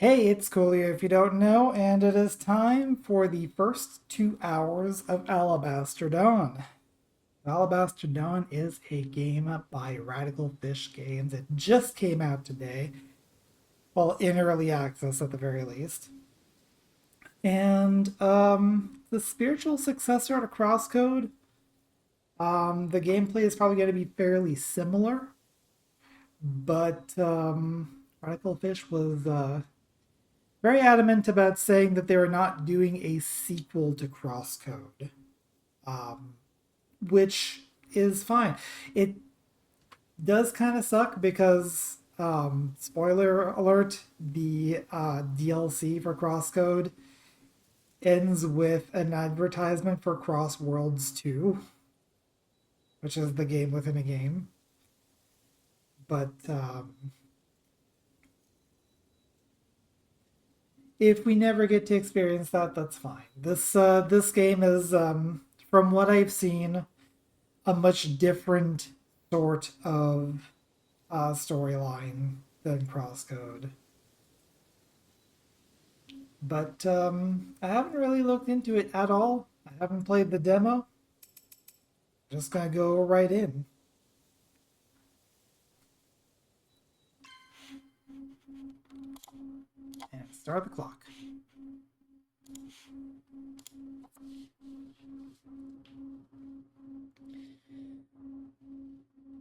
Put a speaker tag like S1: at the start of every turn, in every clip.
S1: Hey, it's Coolio if you don't know, and it is time for the first 2 hours of Alabaster Dawn. Alabaster Dawn is a game by Radical Fish Games. It just came out today, well, in early access at the very least. And the spiritual successor to Crosscode. The gameplay is probably going to be fairly similar, but Radical Fish was very adamant about saying that they were not doing a sequel to Crosscode, which is fine. It does kind of suck because, spoiler alert, the DLC for Crosscode ends with an advertisement for Cross Worlds 2, which is the game within a game. But if we never get to experience that, that's fine. This game is, from what I've seen, a much different sort of storyline than Crosscode. But I haven't really looked into it at all. I haven't played the demo. Just gonna go right in. And start the clock.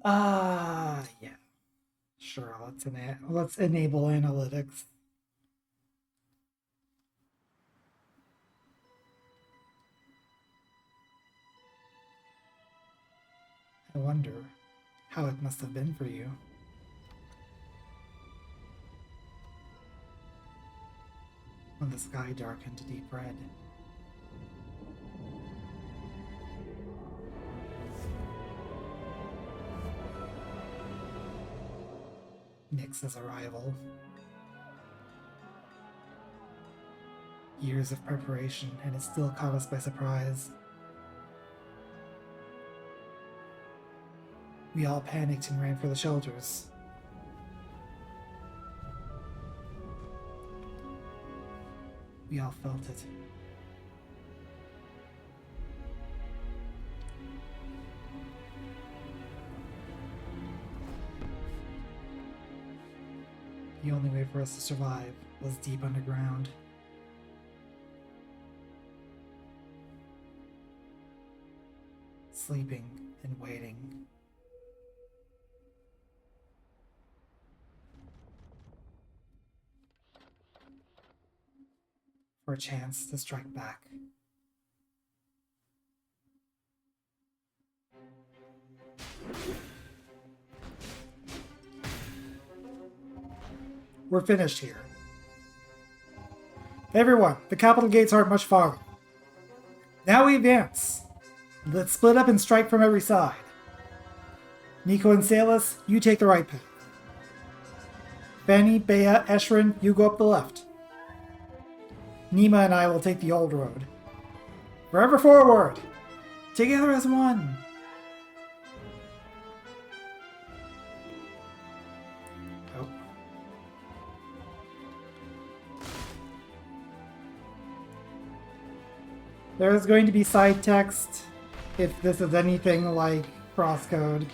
S1: Yeah. Sure, let's enable analytics. I wonder how it must have been for you. When the sky darkened to deep red. Nyx's arrival. Years of preparation, and it still caught us by surprise. We all panicked and ran for the shelters. We all felt it. The only way for us to survive was deep underground. Sleeping and waiting. For a chance to strike back. We're finished here. Everyone, the capital gates aren't much farther. Now we advance. Let's split up and strike from every side. Nico and Salus, you take the right path. Fanny, Bea, Eshrin, you go up the left. Nima and I will take the old road. Forever forward! Together as one! Oh. There is going to be side text if this is anything like Crosscode.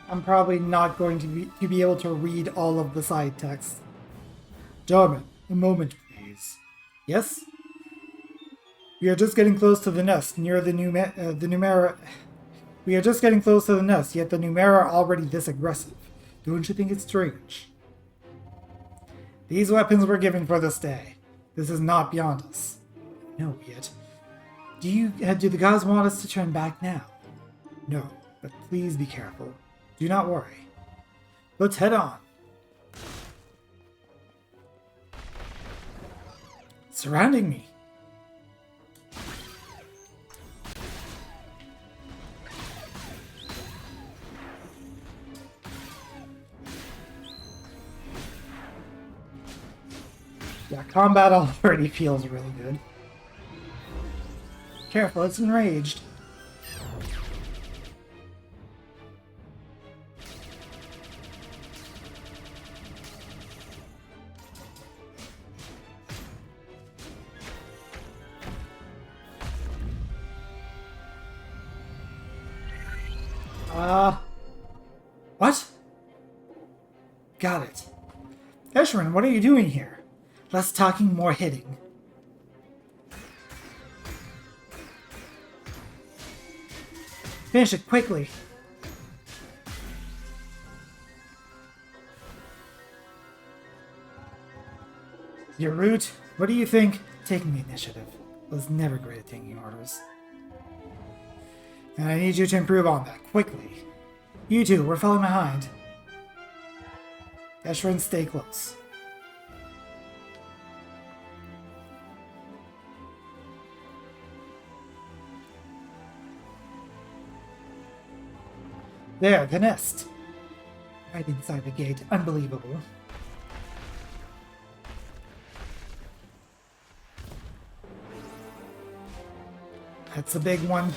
S1: I'm probably not going to be able to read all of the side text. Gentlemen, a moment, please. Yes? We are just getting close to the nest, near the Numera. We are just getting close to the nest, yet the Numera are already this aggressive. Don't you think it's strange? These weapons were given for this day. This is not beyond us. No, yet. Do the gods want us to turn back now? No, but please be careful. Do not worry. Let's head on. Surrounding me. Yeah, combat already feels really good. Careful, it's enraged. What? Got it. Esherin, what are you doing here? Less talking, more hitting. Finish it quickly. Your root, what do you think? Taking the initiative. Was never great at taking orders. And I need you to improve on that, quickly. You two, we're falling behind. Esherin, stay close. There, the nest. Right inside the gate. Unbelievable. That's a big one.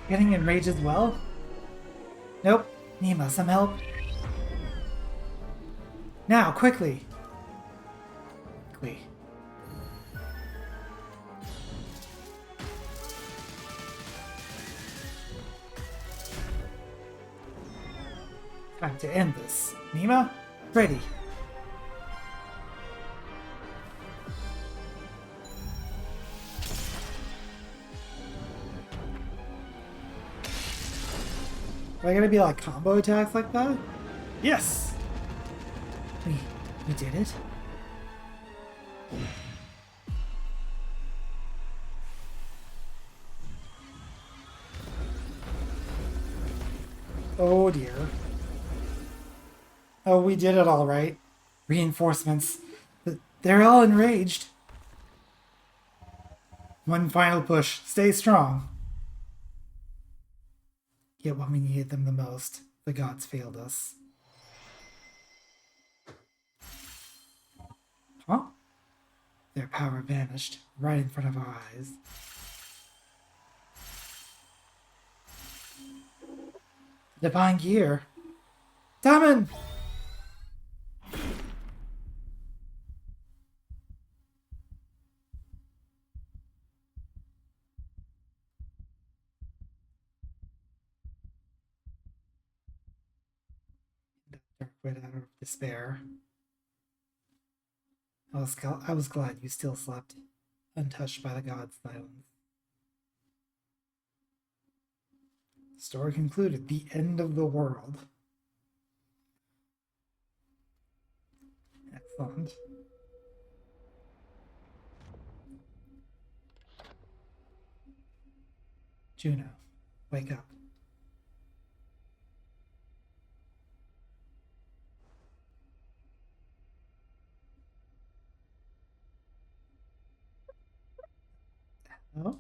S1: Getting enraged as well? Nope. Nima, some help? Now, quickly! Quickly. Time to end this. Nima? Ready. Are they gonna be like combo attacks like that? Yes! We did it? Oh dear. Oh, we did it all right. Reinforcements. They're all enraged. One final push. Stay strong. Yet when we needed them the most, the gods failed us. Huh? Their power vanished right in front of our eyes. The divine gear. Damon! Dark went out of despair. I was glad you still slept, untouched by the god's silence. The story concluded, the end of the world. Excellent. Juno, wake up. Oh?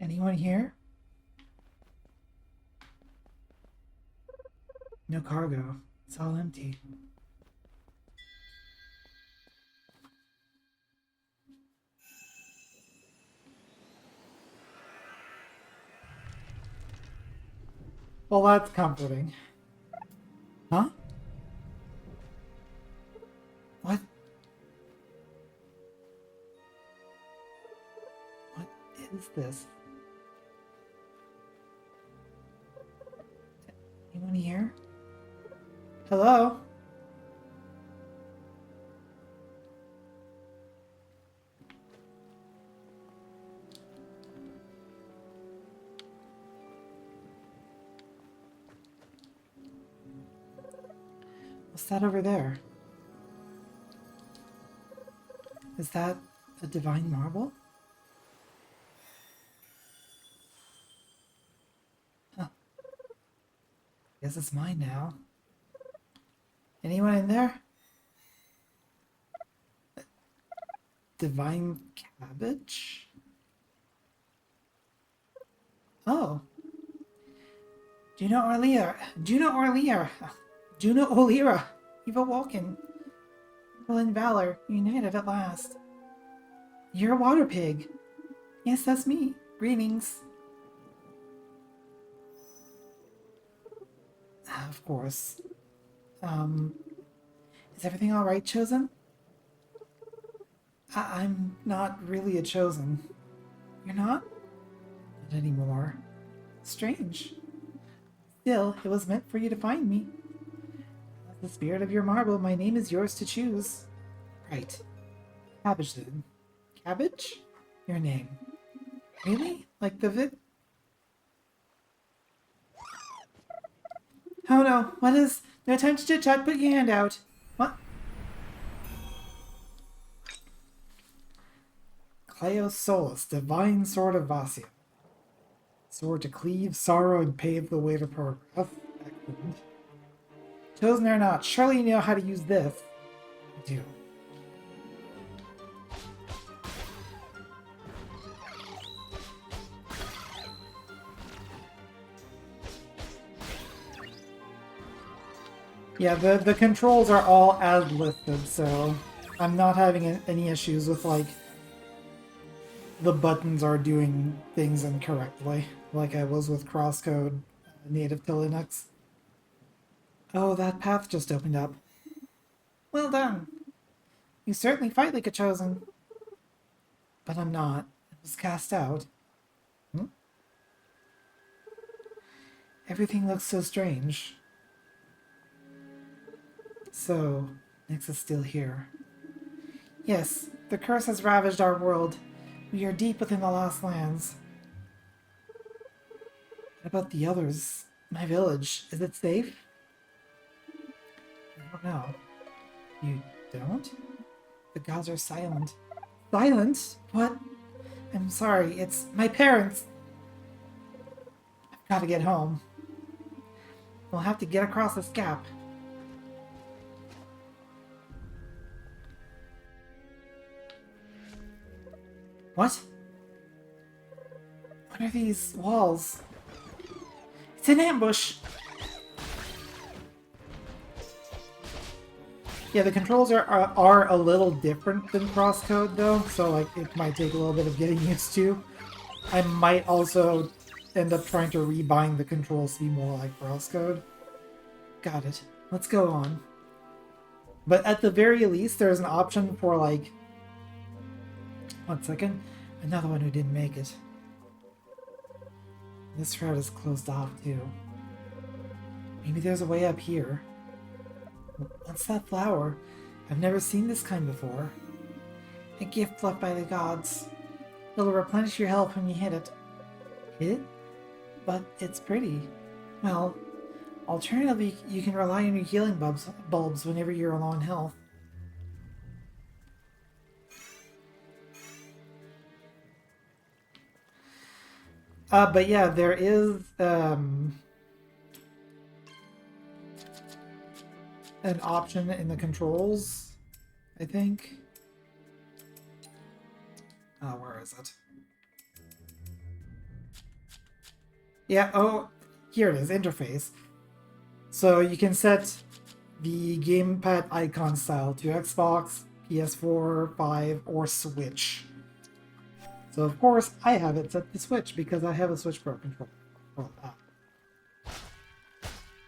S1: Anyone here? No cargo. It's all empty. Well, that's comforting. Huh? What? What is this? Anyone here? Hello? What's that over there? Is that a divine marble? Huh. Guess it's mine now. Anyone in there? Divine cabbage? Oh. Juno Orlear. Juno Orlear. Juno Olira. You've awoken. Well, in valor, united at last. You're a water pig. Yes, that's me. Greetings. Of course. Is everything alright, Chosen? I'm not really a Chosen. You're not? Not anymore. Strange. Still, it was meant for you to find me. As the spirit of your marble, my name is yours to choose. Right. Cabbage then. Cabbage? Your name. Really? Like the Oh no, what is? No time to chit-chat, put your hand out. What? Cleo Solus, Divine Sword of Vassia. Sword to cleave sorrow and pave the way to progress. Excellent. Chosen or not, surely you know how to use this. I do. Yeah, the controls are all as listed, so I'm not having any issues with, like, the buttons are doing things incorrectly, like I was with Crosscode native to Linux. Oh, that path just opened up. Well done. You certainly fight like a Chosen. But I'm not. It was cast out. Hmm? Everything looks so strange. So, Nyx is still here. Yes, the curse has ravaged our world. We are deep within the Lost Lands. What about the others? My village, is it safe? I don't know. You don't? The gods are silent. Silent? What? I'm sorry, it's my parents. I've got to get home. We'll have to get across this gap. What? What are these walls? It's an ambush! Yeah, the controls are a little different than Crosscode, though, so like it might take a little bit of getting used to. I might also end up trying to rebind the controls to be more like Crosscode. Got it. Let's go on. But at the very least, there's an option for, like... 1 second. Another one who didn't make it. This route is closed off, too. Maybe there's a way up here. What's that flower? I've never seen this kind before. A gift left by the gods. It'll replenish your health when you hit it. Hit it? But it's pretty. Well, alternatively, you can rely on your healing bulbs whenever you're low on health. But yeah, there is an option in the controls, I think. Where is it? Yeah, oh, here it is, interface. So you can set the gamepad icon style to Xbox, PS4, 5, or Switch. So of course I have it set to Switch because I have a Switch Pro controller. Well,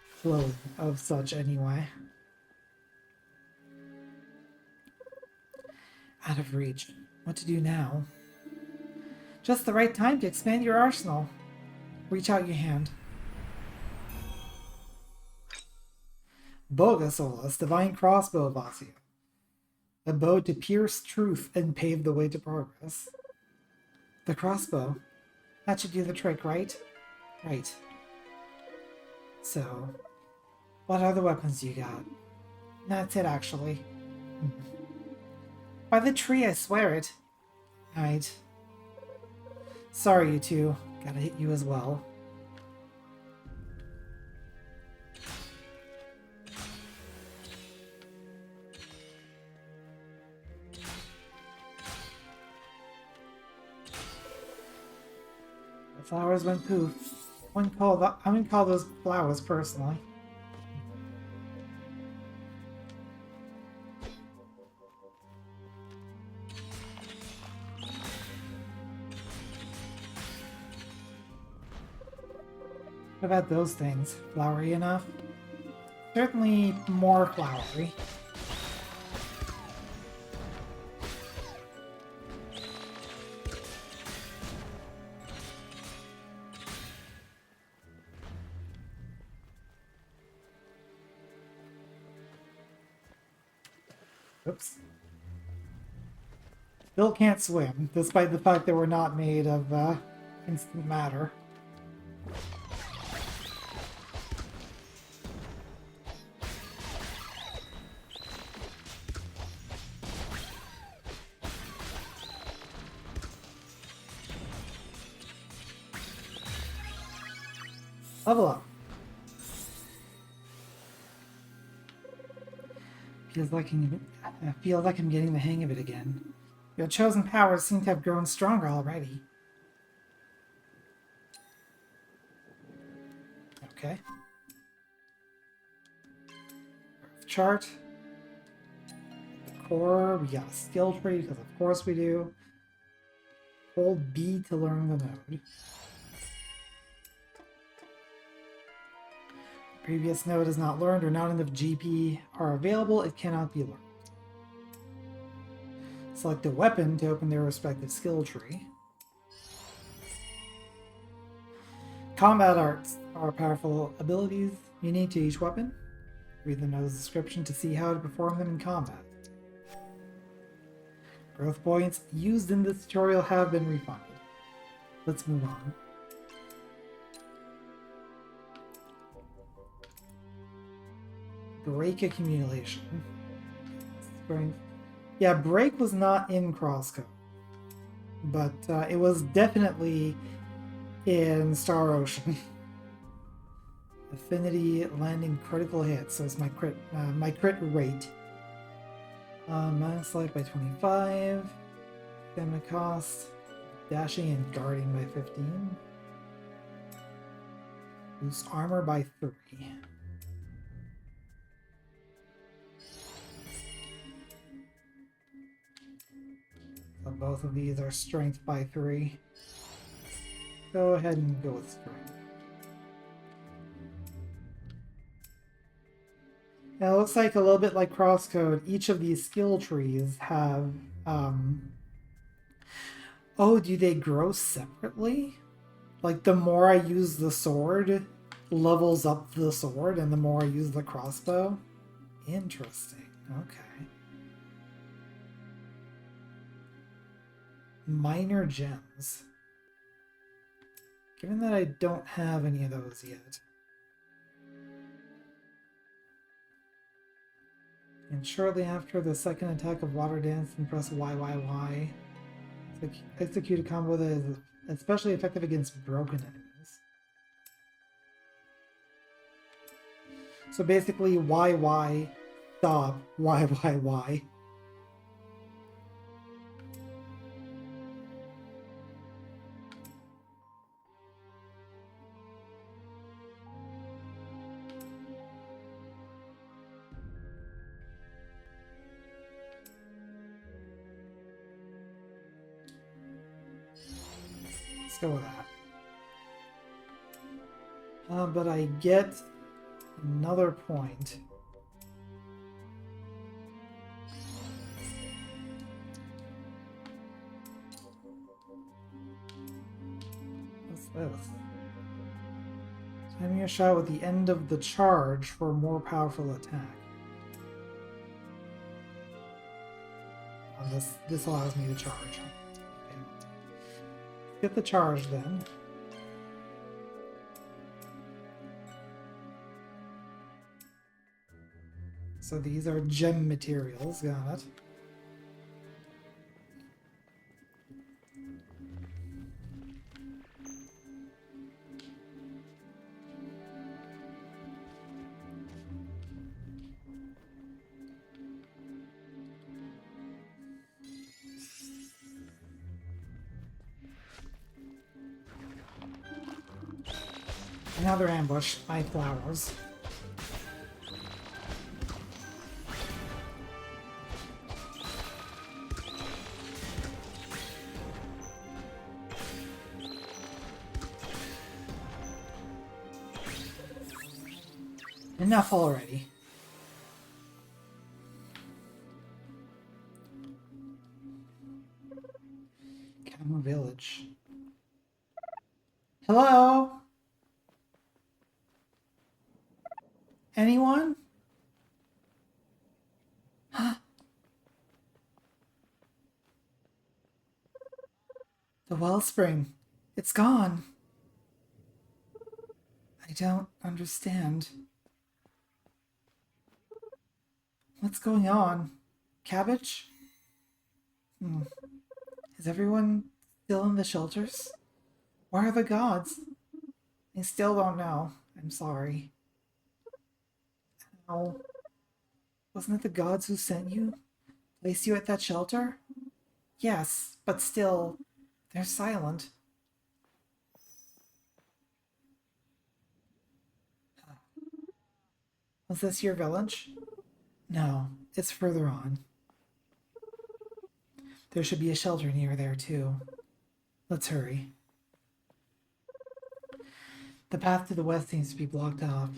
S1: flow of such anyway. Out of reach. What to do now? Just the right time to expand your arsenal. Reach out your hand. Boga Solus, Divine Crossbow of Vassia. A bow to pierce truth and pave the way to progress. The crossbow. That should do the trick, right? Right. So, what other weapons you got? That's it, actually. By the tree, I swear it. Right. Sorry, you two. Gotta hit you as well. The flowers went poof. I wouldn't call those flowers personally. What about those things? Flowery enough? Certainly more flowery. Oops. Still can't swim, despite the fact that we're not made of instant matter. Level up. Feels like I'm getting the hang of it again. Your chosen powers seem to have grown stronger already. Okay. Chart. The core. We got a skill tree, because of course we do. Hold B to learn the node. Previous node is not learned or not enough GP are available, it cannot be learned. Select a weapon to open their respective skill tree. Combat arts are powerful abilities unique to each weapon. Read the node's description to see how to perform them in combat. Growth points used in this tutorial have been refunded. Let's move on. Break accumulation. Strength. Yeah, break was not in crosscode, but it was definitely in Star Ocean. Affinity landing critical hits, so it's my crit rate. Minus life by 25. Stamina cost. Dashing and guarding by 15. Boost armor by 3. So both of these are strength by 3. Go ahead and go with strength. Now it looks like a little bit like crosscode, each of these skill trees have oh, do they grow separately? Like the more I use the sword levels up the sword and the more I use the crossbow? Interesting. Okay. Minor gems. Given that I don't have any of those yet. And shortly after the second attack of Water Dance, and press YYY. Execute a combo that is especially effective against broken enemies. So basically, YY, stop, YYY. Let's go with that. But I get another point. What's this? Timing your shot with the end of the charge for a more powerful attack. This allows me to charge. Okay. Get the charge then. So these are gem materials, got it. Another ambush by flowers. Enough already. Camo Village. Hello? Anyone? The wellspring. It's gone. I don't understand. What's going on? Cabbage? Is everyone still in the shelters? Where are the gods? I still don't know. I'm sorry. Oh, wasn't it the gods who sent you? Placed you at that shelter? Yes, but still, they're silent. Was this your village? No, it's further on. There should be a shelter near there, too. Let's hurry. The path to the west seems to be blocked off.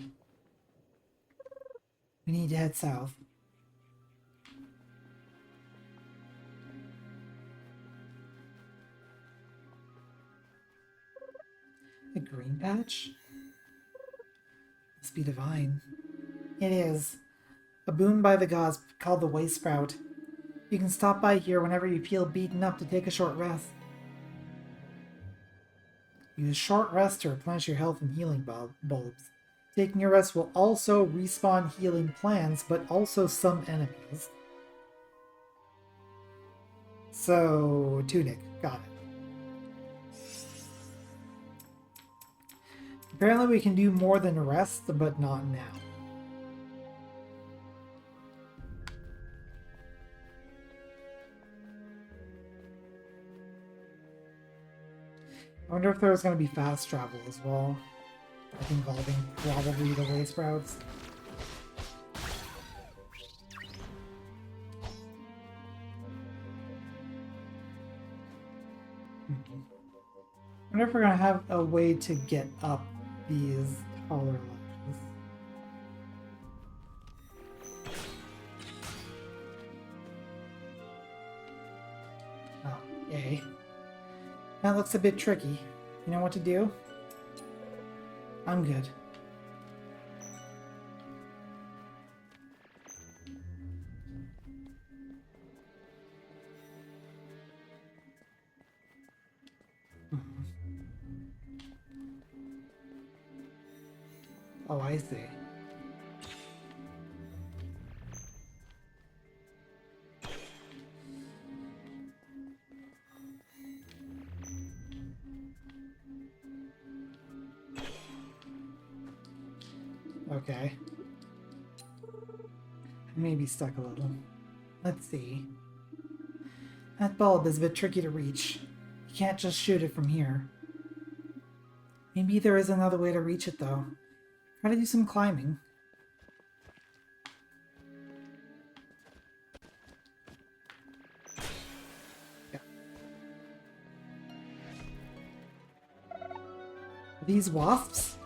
S1: We need to head south. A green patch? Must be divine. It is. A boon by the gods called the Way Sprout. You can stop by here whenever you feel beaten up to take a short rest. Use short rest to replenish your health and healing bulbs. Taking a rest will also respawn healing plants, but also some enemies. So, Tunic. Got it. Apparently we can do more than rest, but not now. I wonder if there's going to be fast travel as well. I think involving probably the Way Sprouts. I wonder if we're going to have a way to get up these taller ledges. Oh, yay. That looks a bit tricky. You know what to do? I'm good. Oh, I see. Okay. I may be stuck a little. Let's see. That bulb is a bit tricky to reach. You can't just shoot it from here. Maybe there is another way to reach it, though. Try to do some climbing. Yeah. Are these wasps?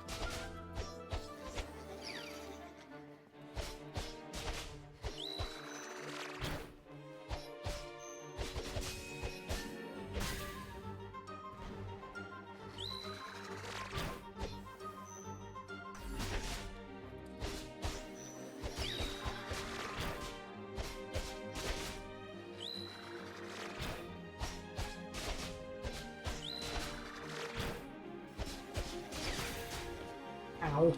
S1: Ow.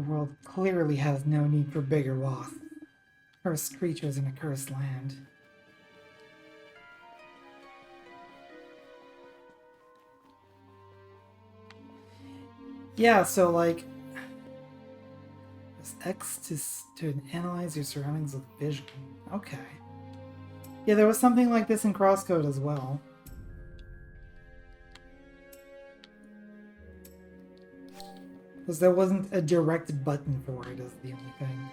S1: world clearly has no need for bigger wasps. Cursed creatures in a cursed land. Yeah, so like, press X to analyze your surroundings with vision. Okay. Yeah, there was something like this in Crosscode as well. Because there wasn't a direct button for it, is the only thing.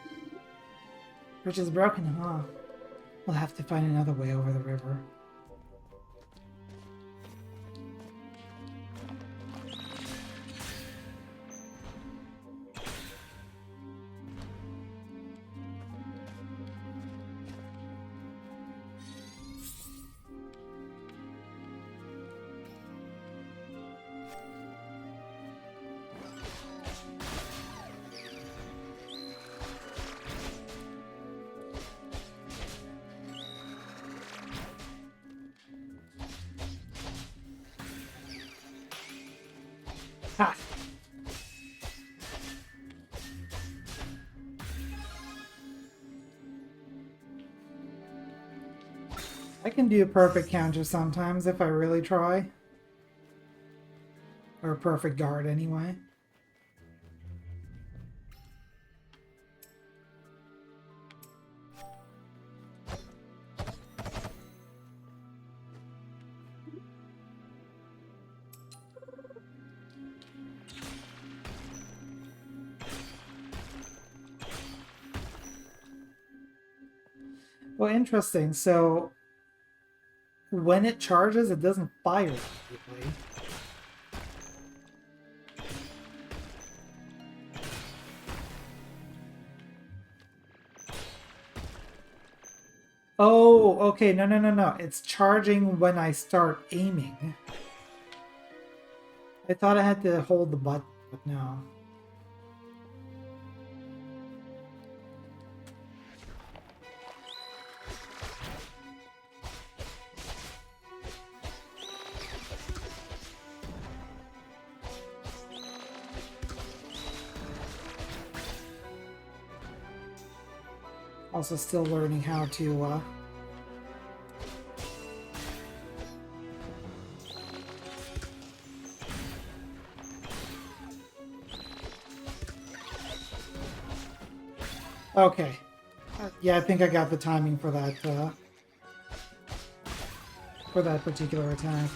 S1: Bridge is broken, huh? We'll have to find another way over the river. Ha! I can do a perfect counter sometimes if I really try. Or a perfect guard anyway. Well, interesting. So, when it charges, it doesn't fire immediately. Oh, okay. No. It's charging when I start aiming. I thought I had to hold the button, but no. Also still learning how to, Okay. Yeah, I think I got the timing for that particular attack.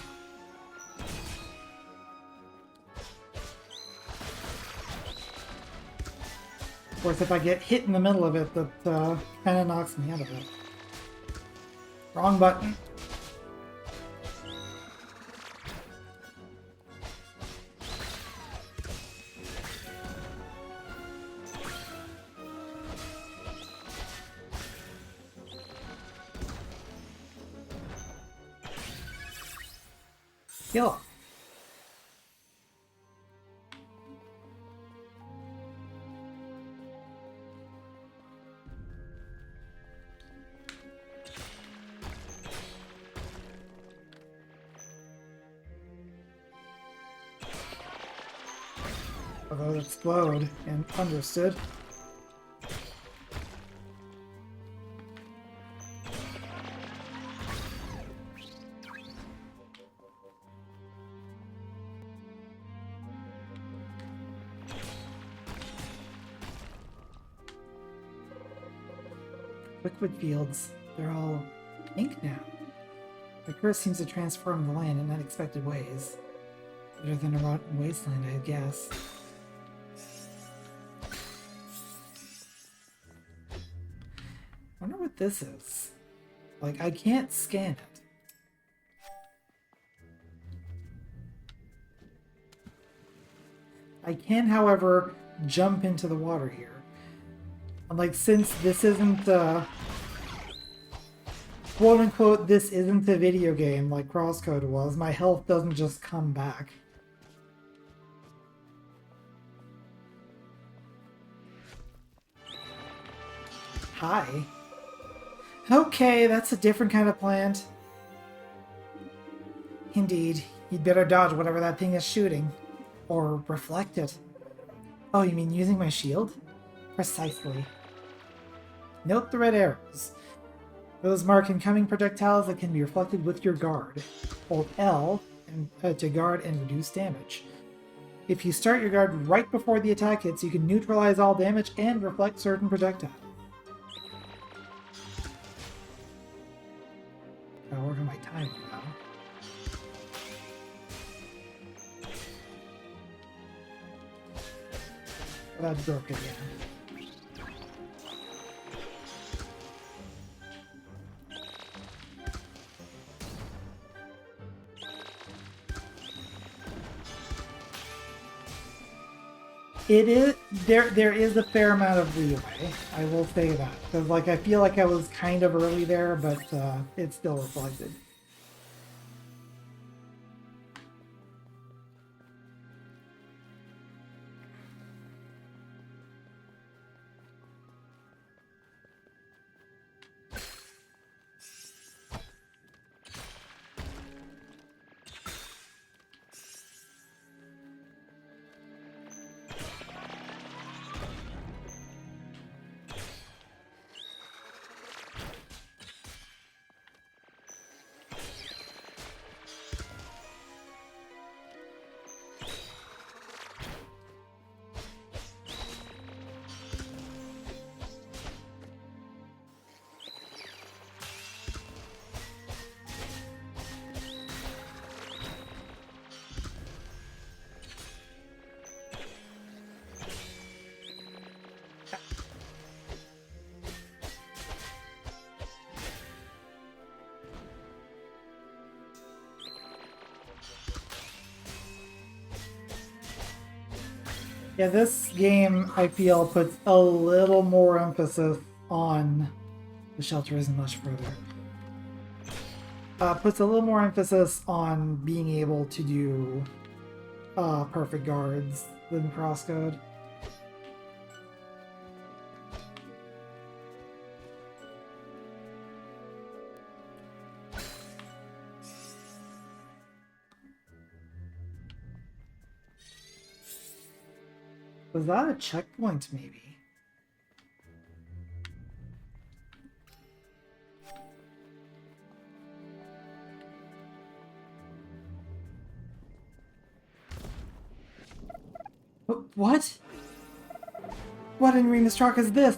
S1: Of course, if I get hit in the middle of it, that kind of knocks me out of it. Wrong button. Kill. Although it explode and understood. Liquid fields, they're all ink now. The curse seems to transform the land in unexpected ways. Better than a rotten wasteland, I guess. I wonder what this is. Like, I can't scan it. I can, however, jump into the water here. And like, since this isn't quote unquote, this isn't a video game like Crosscode was, my health doesn't just come back. Hi. Okay, that's a different kind of plant. Indeed. You'd better dodge whatever that thing is shooting. Or reflect it. Oh, you mean using my shield? Precisely. Note the red arrows. Those mark incoming projectiles that can be reflected with your guard. Hold L to guard and reduce damage. If you start your guard right before the attack hits, you can neutralize all damage and reflect certain projectiles. Gotta work on my timing now. That broke again. It is there is a fair amount of leeway, I will say that. Because like I feel like I was kind of early there, but it's still reflected. Yeah, this game, I feel, puts a little more emphasis on... The shelter isn't much further. Puts a little more emphasis on being able to do perfect guards than crosscode. Was that a checkpoint, maybe? What? What in Remus truck is this?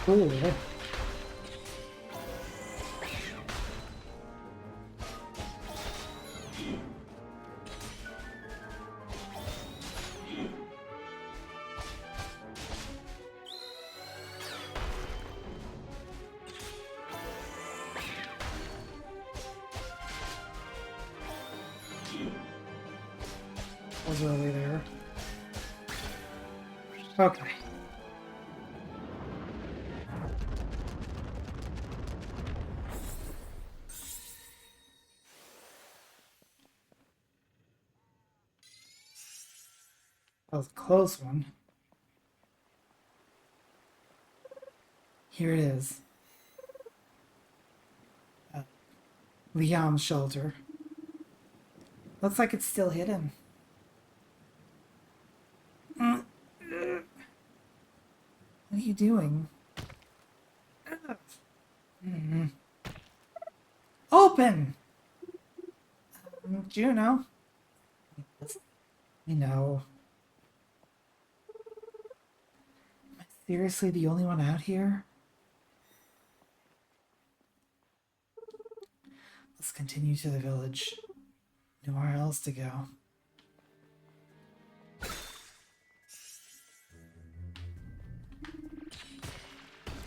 S1: Cool. Was early there. Okay. That was a close one. Here it is. Liam's shelter. Looks like it's still hidden. What are you doing? Open! Juno. I know. Am I seriously the only one out here? Let's continue to the village. Nowhere else to go.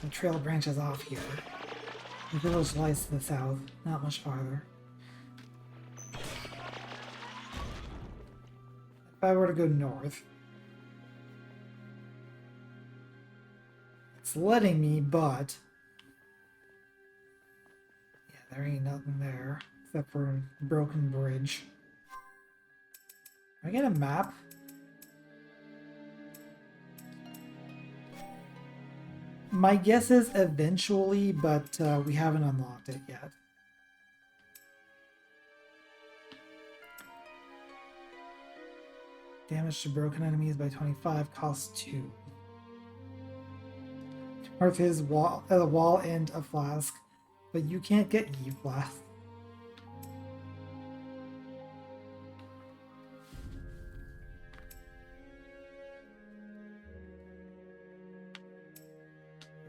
S1: The trail branches off here. The village lies to the south, not much farther. If I were to go north... it's letting me, but yeah, there ain't nothing there except for a broken bridge. Can I get a map? My guess is eventually, but we haven't unlocked it yet. Damage to broken enemies by 25 costs 2. North his wall, wall and a flask, but you can't get E-flask.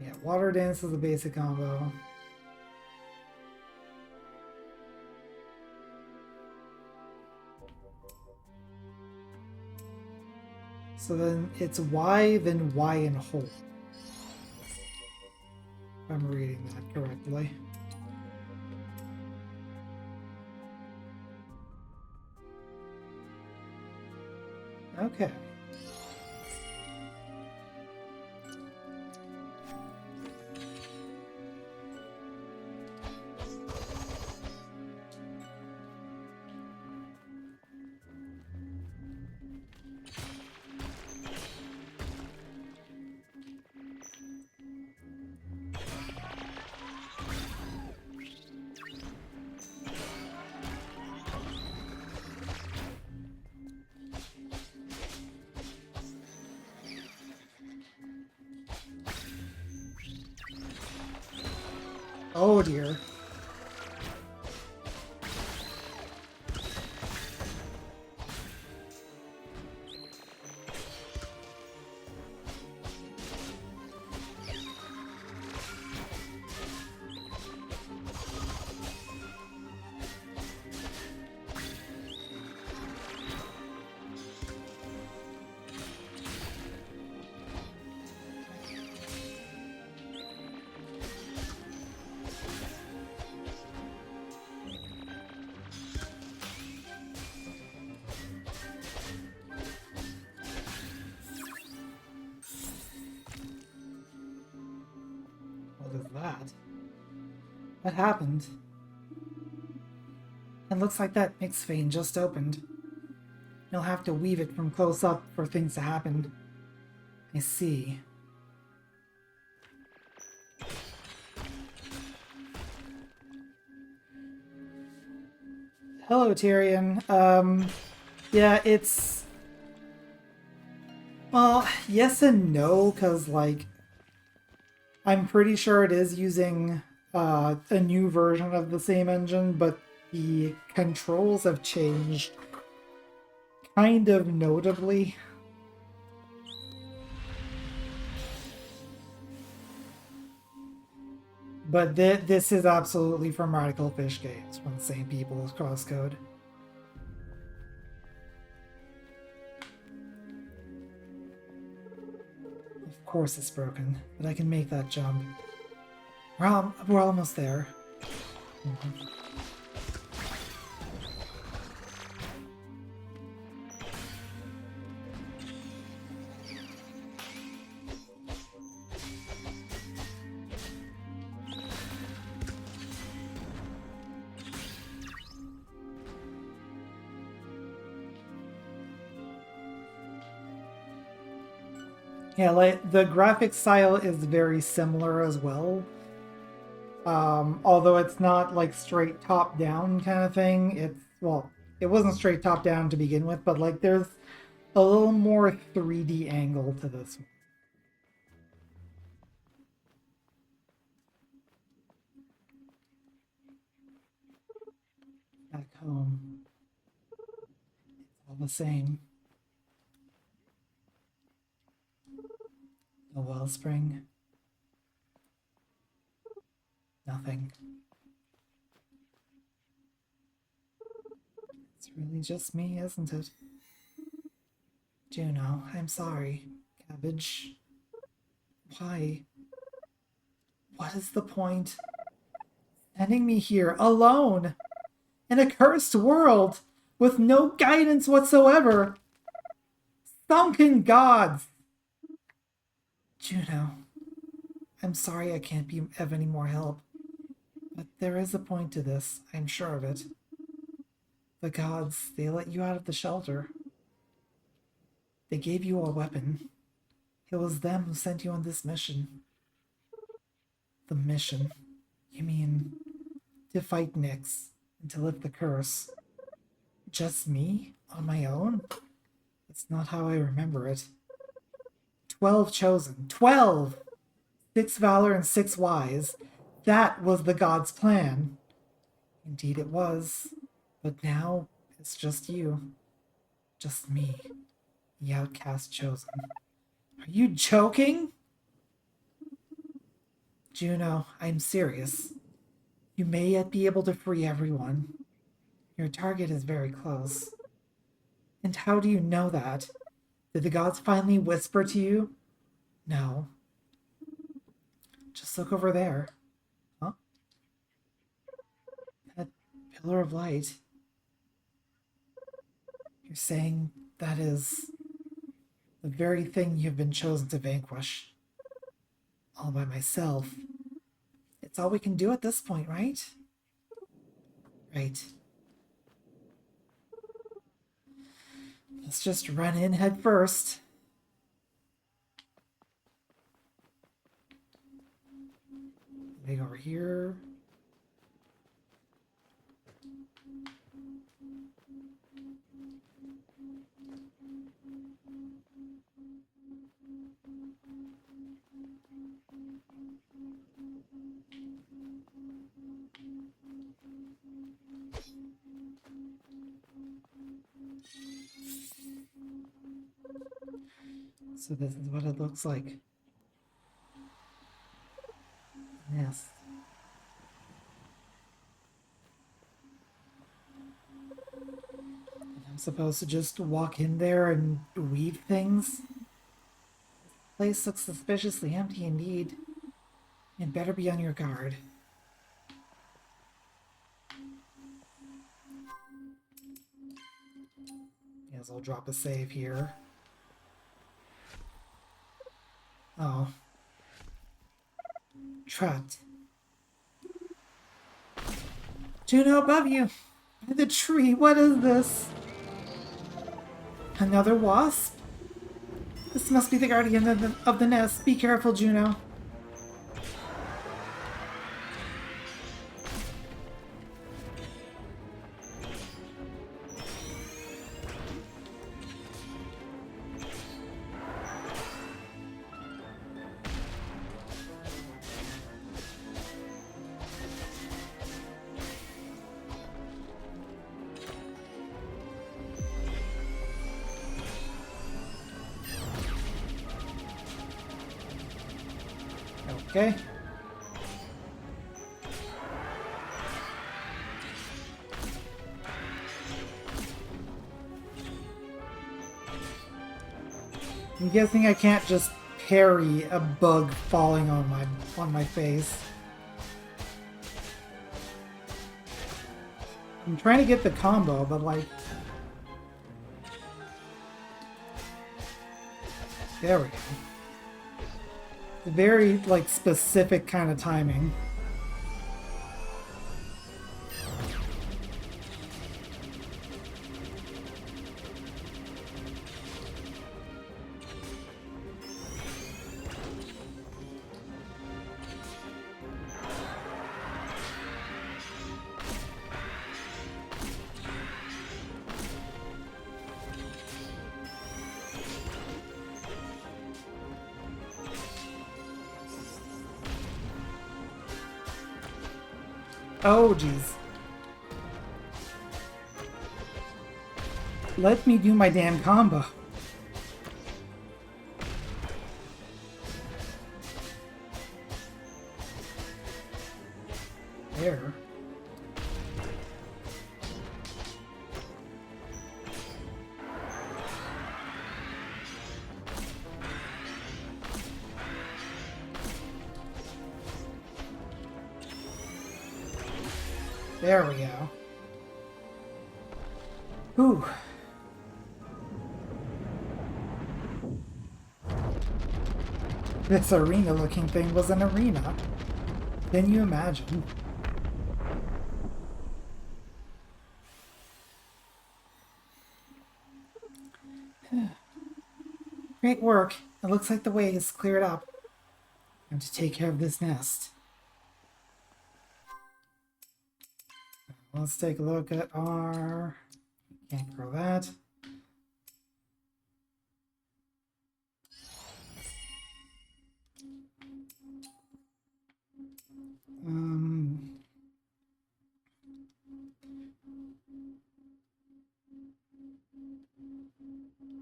S1: Yeah, water dance is a basic combo. So then it's Y, then Y and hold. If I'm reading that correctly. Okay. Oh dear. What is that? What happened? It looks like that mix vein just opened. You'll have to weave it from close up for things to happen. I see. Hello, Tyrion. Yeah, it's... Well, yes and no, because, like, I'm pretty sure it is using a new version of the same engine, but the controls have changed kind of notably. But this is absolutely from Radical Fish Games, from the same people as Crosscode. Of course it's broken, but I can make that jump. We're almost there. Mm-hmm. Yeah, like the graphic style is very similar as well. Although it's not like straight top down kind of thing. It's, well, it wasn't straight top down to begin with, but like there's a little more 3D angle to this one. Back home, it's all the same. A wellspring. Nothing. It's really just me, isn't it? Juno, I'm sorry. Cabbage. Why? What is the point? Sending me here alone in a cursed world with no guidance whatsoever. Sunken gods. Juno. I'm sorry I can't be of any more help. But there is a point to this, I'm sure of it. The gods, they let you out of the shelter. They gave you a weapon. It was them who sent you on this mission. The mission? You mean to fight Nyx and to lift the curse? Just me? On my own? That's not how I remember it. 12 chosen. 12! 6 valor and 6 wise. That was the god's plan. Indeed it was. But now it's just you. Just me. The outcast chosen. Are you joking? Juno, I'm serious. You may yet be able to free everyone. Your target is very close. And how do you know that? Did the gods finally whisper to you? No. Just look over there. Huh? That pillar of light. You're saying that is the very thing you've been chosen to vanquish. All by myself. It's all we can do at this point, right? Right. Let's just run in head first. Moving over here. So this is what it looks like. Yes. I'm supposed to just walk in there and weave things? The place looks suspiciously empty indeed. You'd better be on your guard. Yes, I'll drop a save here. Oh. Trapped. Juno, above you! By the tree, what is this? Another wasp? This must be the guardian of the nest. Be careful, Juno. Okay. I'm guessing I can't just parry a bug falling on my face. I'm trying to get the combo, but like... There we go. Very, like, specific kind of timing. Oh, jeez. Let me do my damn combo. There. There we go. Whew. This arena-looking thing was an arena. Can you imagine? Great work. It looks like the way is cleared up. I'm to take care of this nest. Let's take a look at our... Can't grow that.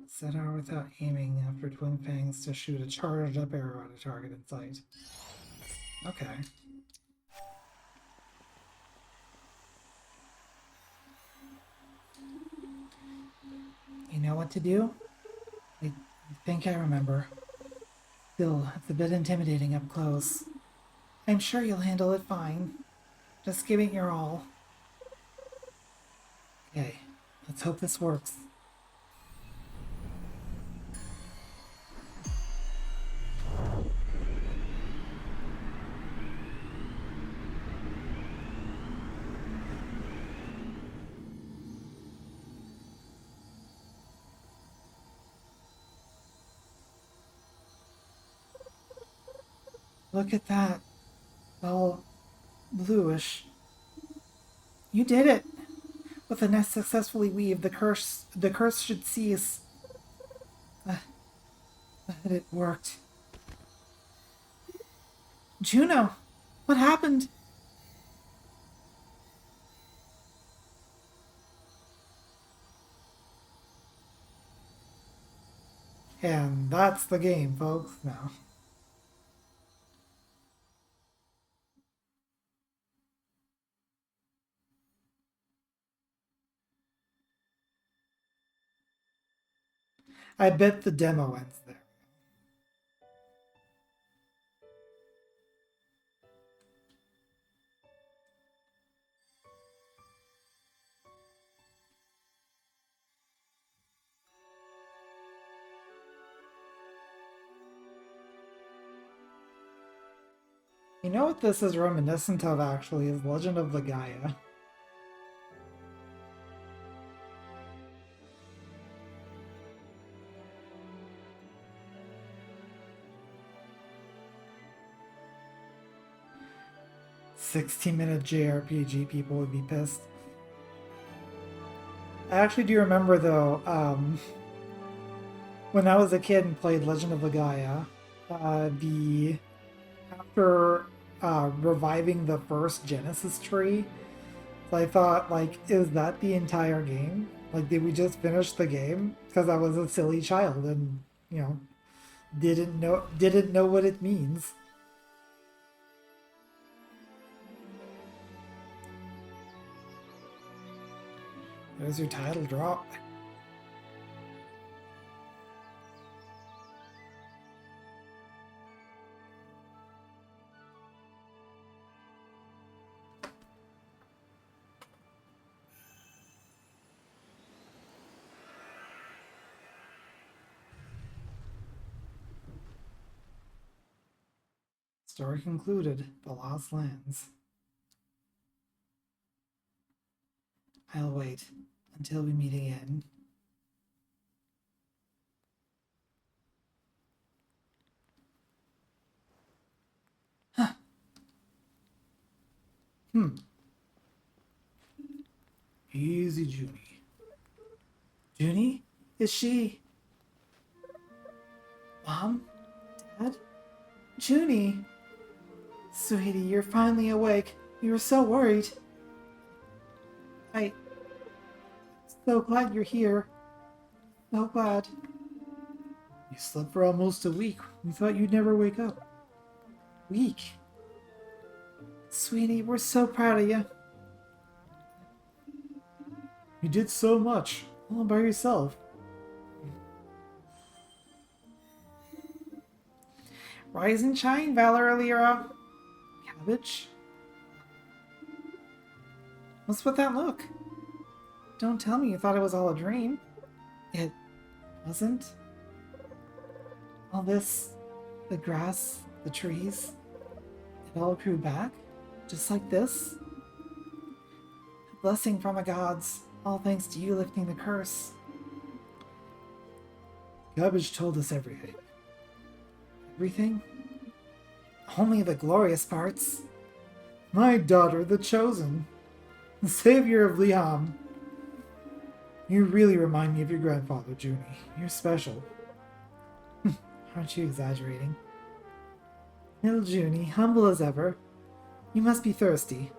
S1: Set out without aiming after twin fangs to shoot a charged up arrow at a target in sight. Okay. You know what to do? I think I remember. Still, it's a bit intimidating up close. I'm sure you'll handle it fine. Just give it your all. Okay, let's hope this works. Look at that. All bluish. You did it! With the nest successfully weaved, the curse should cease. But it worked. Juno! What happened? And that's the game, folks. Now. I bet the demo ends there. You know what this is reminiscent of, actually, is Legend of Legaia. "60-minute JRPG people would be pissed." I actually do remember, though, when I was a kid and played Legend of Legaia, after reviving the first Genesis tree, I thought, like, is that the entire game? Like, did we just finish the game? Because I was a silly child and, you know, didn't know what it means. There's your title drop. Story concluded. The Lost Lands. I'll wait until we meet again. Huh. Easy, Junie. Junie? Is she... Mom? Dad? Junie? Sweetie, you're finally awake. We were so worried. I'm so glad you're here. So glad. You slept for almost a week. We thought you'd never wake up. Week? Sweetie, we're so proud of you. You did so much, all by yourself. Rise and shine, Valor Lyra. Cabbage? What's with that look? Don't tell me you thought it was all a dream. It wasn't. All this the grass, the trees, it all grew back, just like this. A blessing from the gods, all thanks to you lifting the curse. Garbage told us everything. Everything? Only the glorious parts. My daughter, the chosen. The savior of Liam. You really remind me of your grandfather, Junie. You're special. Aren't you exaggerating? Little Junie, humble as ever. You must be thirsty.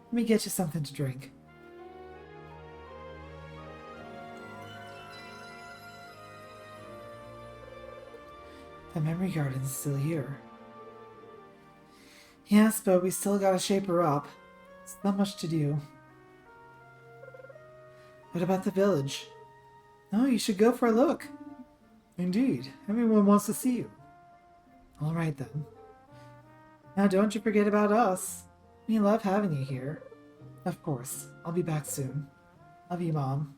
S1: Let me get you something to drink. The memory garden's still here. Yes, but we still gotta shape her up. It's not much to do. What about the village? No, you should go for a look. Indeed, everyone wants to see you. All right then. Now don't you forget about us. We love having you here. Of course, I'll be back soon. Love you, Mom.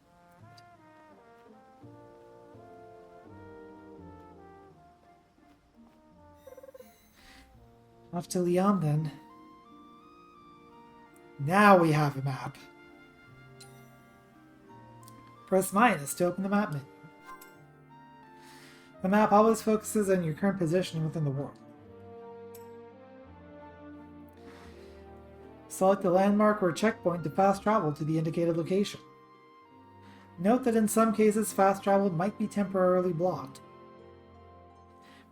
S1: Off to Leon then. Now we have a map. Press minus to open the map menu. The map always focuses on your current position within the world. Select a landmark or checkpoint to fast travel to the indicated location. Note that in some cases fast travel might be temporarily blocked.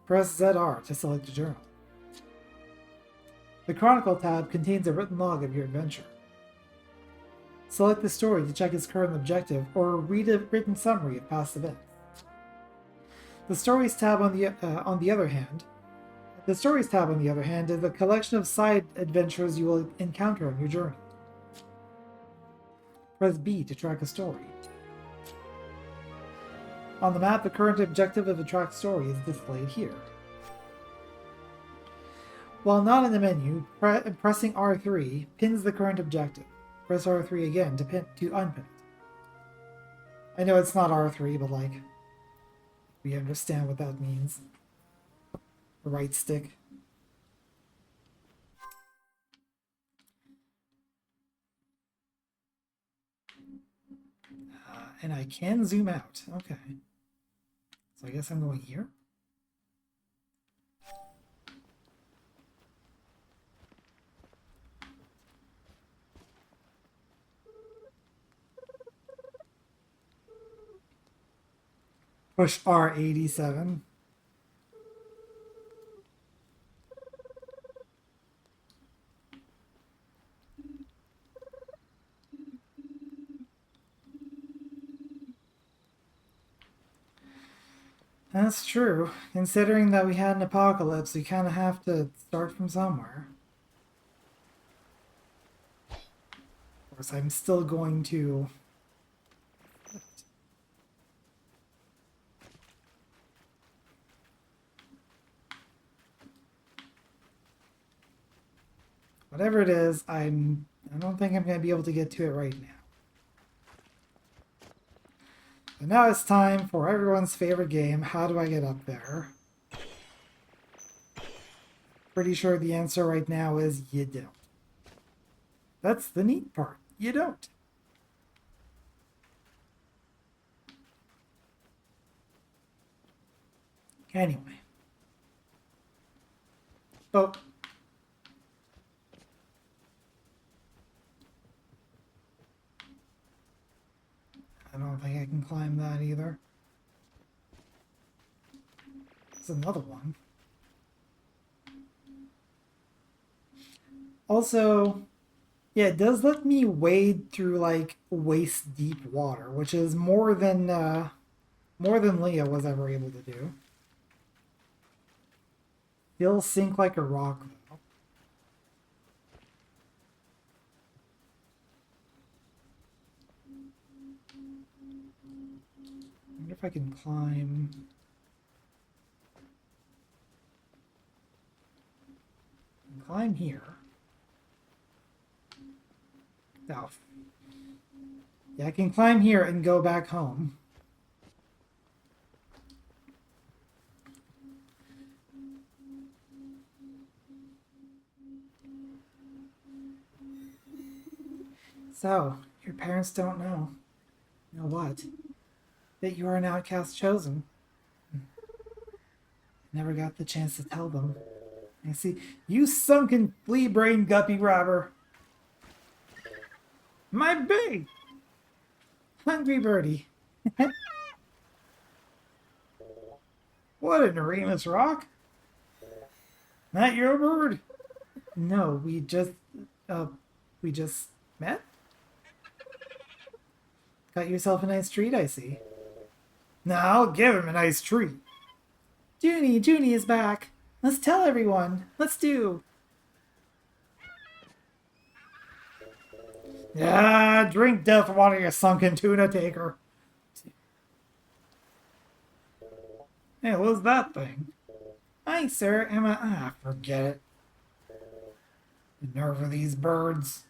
S1: Press ZR to select a journal. The Chronicle tab contains a written log of your adventure. Select the story to check its current objective or read a written summary of past events. The Stories tab on the other hand is a collection of side adventures you will encounter on your journey. Press B to track a story. On the map, the current objective of a tracked story is displayed here. While not in the menu, pressing R3 pins the current objective. Press R3 again to unpin it. I know it's not R3, but like, we understand what that means. The right stick. And I can zoom out. Okay. So I guess I'm going here. Push R87. That's true. Considering that we had an apocalypse, we kind of have to start from somewhere. Of course, I'm still going to... Whatever it is, I don't think I'm going to be able to get to it right now. But now it's time for everyone's favorite game. How do I get up there? Pretty sure the answer right now is you don't. That's the neat part. You don't. Anyway. Oh. I don't think I can climb that either. There's another one. Also, yeah, it does let me wade through like waist deep water, which is more than Leah was ever able to do. He'll sink like a rock though. I wonder if I can climb here. Oh. Yeah, I can climb here and go back home. So, your parents don't know. Know what? That you are an outcast chosen. Never got the chance to tell them. I see. You sunken flea-brained guppy robber. My big hungry birdie. What an Remus rock. Not your bird. No, we just met? Got yourself a nice treat, I see. Now I'll give him a nice treat. Junie is back. Let's tell everyone. Let's do. Ah, drink death water, you sunken tuna taker. Hey, what's that thing? Hi, sir. Forget it. The nerve of these birds.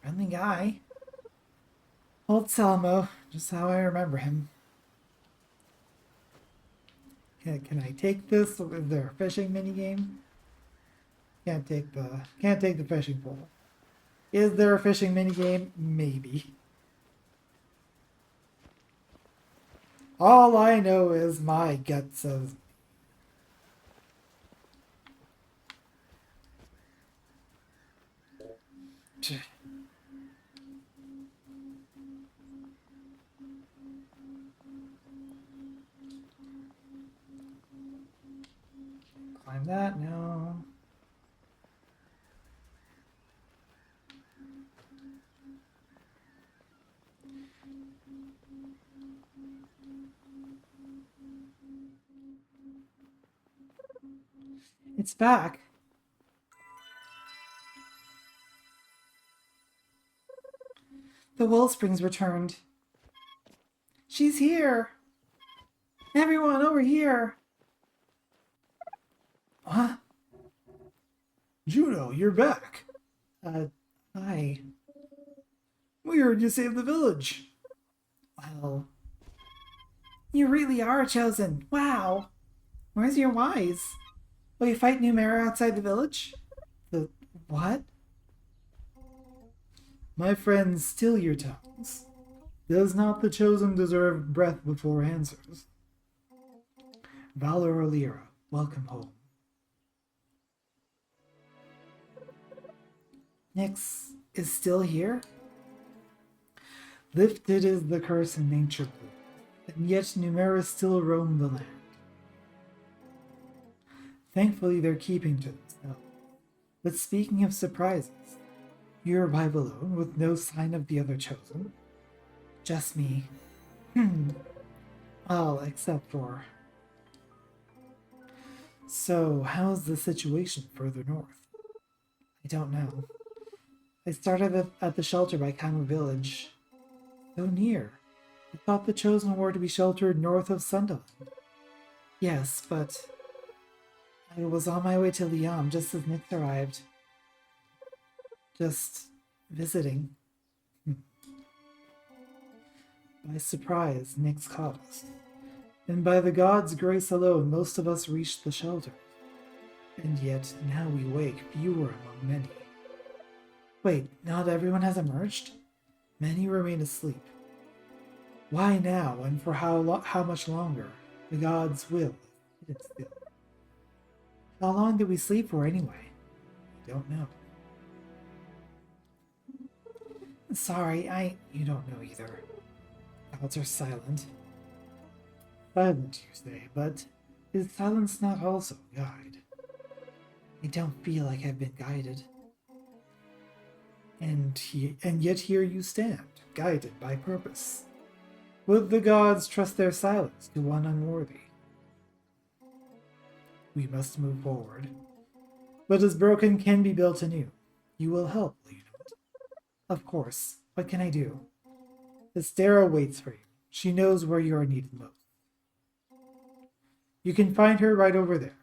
S1: Friendly guy. Old Salmo, just how I remember him. Can I take this? Is there a fishing minigame? Can't take the fishing pole. Is there a fishing minigame? Maybe. All I know is my gut says. Climb that? No. It's back. The Wellspring's returned. She's here. Everyone over here. What? Juno, you're back. Hi. We heard you saved the village. Well, you really are chosen. Wow. Where's your wise? Will you fight Numera outside the village? The what? My friends, still your tongues. Does not the chosen deserve breath before answers? Valor Lyra, welcome home. Nyx is still here? Lifted is the curse in nature, and yet Numera still roam the land. Thankfully, they're keeping to themselves. But speaking of surprises, you arrive alone with no sign of the other chosen. Just me. All except for... So, how's the situation further north? I don't know. I started at the shelter by Kaimu village. So near. I thought the chosen were to be sheltered north of Sunderland. Yes, but... I was on my way to Liam just as Nyx arrived. Just visiting. By surprise, Nyx caught us. And by the gods' grace alone, most of us reached the shelter. And yet, now we wake fewer among many. Wait, not everyone has emerged? Many remain asleep. Why now, and for how much longer? The gods will, hidden still. How long did we sleep for anyway? I don't know. Sorry, you don't know either. Gods are silent. Silent, you say, but is silence not also a guide? I don't feel like I've been guided. And yet here you stand, guided by purpose. Would the gods trust their silence to one unworthy? We must move forward. What is broken can be built anew. You will help, will you not? Of course. What can I do? Estera waits for you. She knows where you are needed most. You can find her right over there.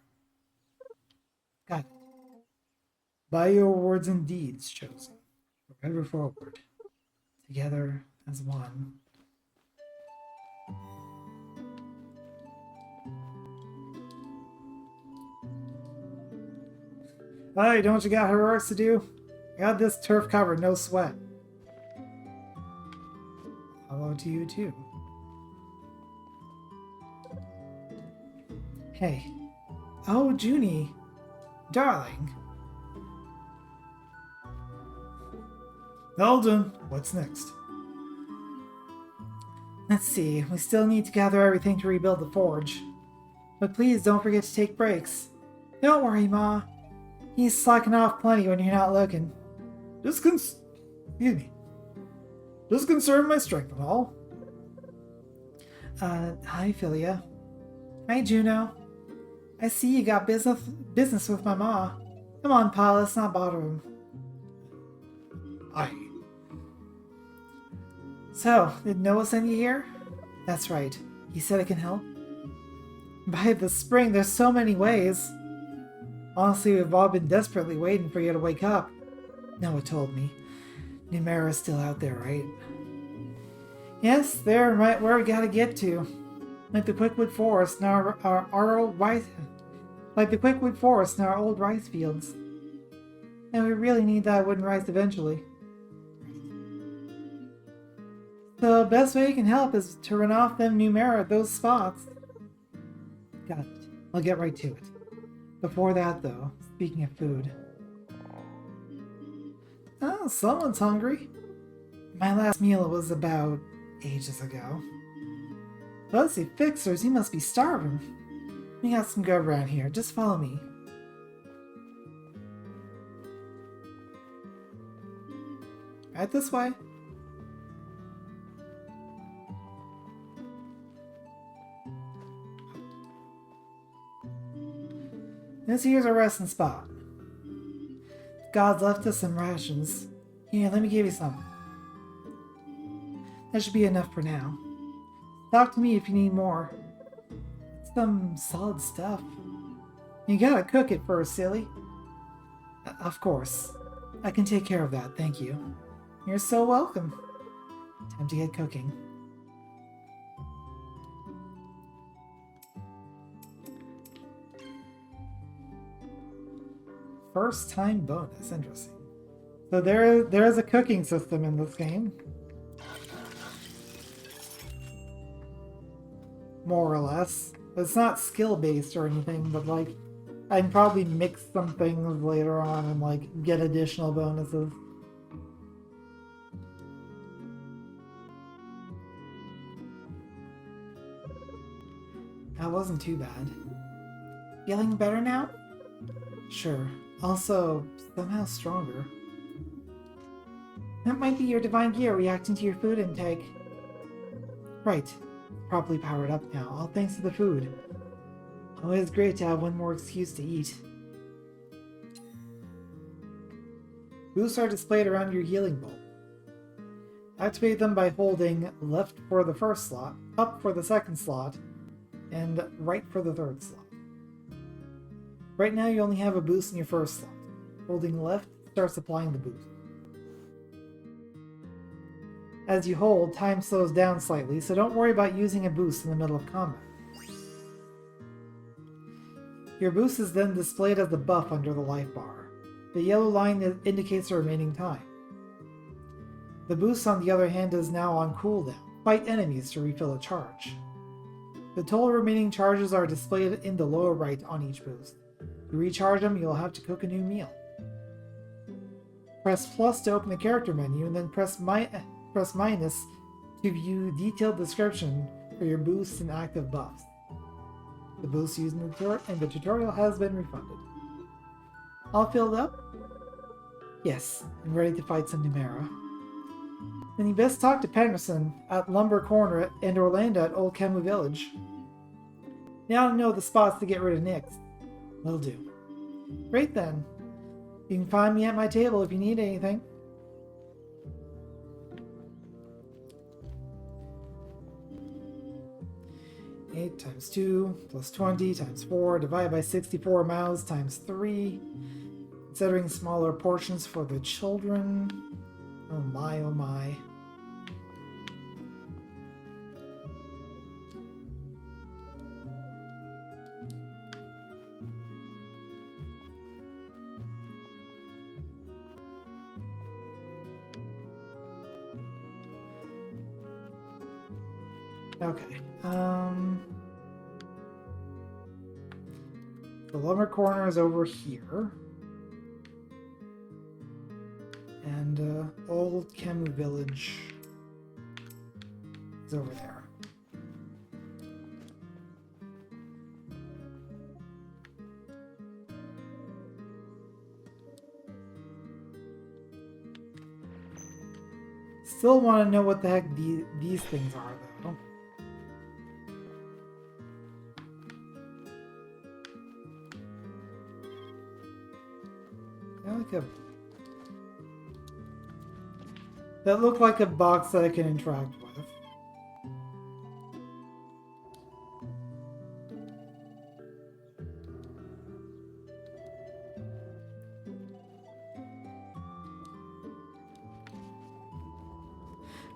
S1: Got it. By your words and deeds, chosen. Forever forward. Together as one. Hey, don't you got heroics to do? got this turf covered, no sweat. Hello to you too. Hey. Oh, Junie. Darling. Eldon, what's next? Let's see, we still need to gather everything to rebuild the forge. But please don't forget to take breaks. Don't worry, Ma. He's slacking off plenty when you're not looking. Excuse me. Does conserve my strength and all. Hi, Philia. Hi, Juno. I see you got business with my ma. Come on, Pa, let's not bother him. Aye. So, did Noah send you here? That's right. He said I can help. By the spring, there's so many ways. Honestly, we've all been desperately waiting for you to wake up. Noah told me. Numera's still out there, right? Yes, they're right where we gotta get to. Like the Quickwood Forest and our old rice... Like the Quickwood Forest and our old rice fields. And we really need that wooden rice eventually. The best way you can help is to run off them Numera at those spots. Got it. I'll get right to it. Before that, though, speaking of food. Oh, someone's hungry. My last meal was about ages ago. Let's see, fixers, you must be starving. We got some good around here. Just follow me. Right this way. This here's a resting spot. God's left us some rations. Here, let me give you some. That should be enough for now. Talk to me if you need more. It's some solid stuff. You gotta cook it first, silly. Of course. I can take care of that, thank you. You're so welcome. Time to get cooking. First time bonus, interesting. So there is a cooking system in this game. More or less. It's not skill based or anything, but like I can probably mix some things later on and like get additional bonuses. That wasn't too bad. Feeling better now? Sure. Also, somehow stronger. That might be your divine gear reacting to your food intake. Right. Properly powered up now, all thanks to the food. Always great to have one more excuse to eat. Boosts are displayed around your healing bowl. Activate them by holding left for the first slot, up for the second slot, and right for the third slot. Right now you only have a boost in your first slot. Holding left starts applying the boost. As you hold, time slows down slightly, so don't worry about using a boost in the middle of combat. Your boost is then displayed as the buff under the life bar. The yellow line indicates the remaining time. The boost, on the other hand, is now on cooldown. Fight enemies to refill a charge. The total remaining charges are displayed in the lower right on each boost. To recharge them, you'll have to cook a new meal. Press plus to open the character menu, and then press minus to view detailed description for your boosts and active buffs. The boost used in the tutorial has been refunded. All filled up? Yes, I'm ready to fight some Numera. Then you best talk to Penderson at Lumber Corner and Orlando at Old Camu Village. Now I know the spots to get rid of Nyx. Will do. Great then. You can find me at my table if you need anything. Eight times 2 plus 20 times 4 divided by 64 miles times 3. Considering smaller portions for the children. Oh my, oh my. Okay. The lumber corner is over here. And Old Camu Village is over there. Still want to know what the heck these things are, though. That looked like a box that I can interact with.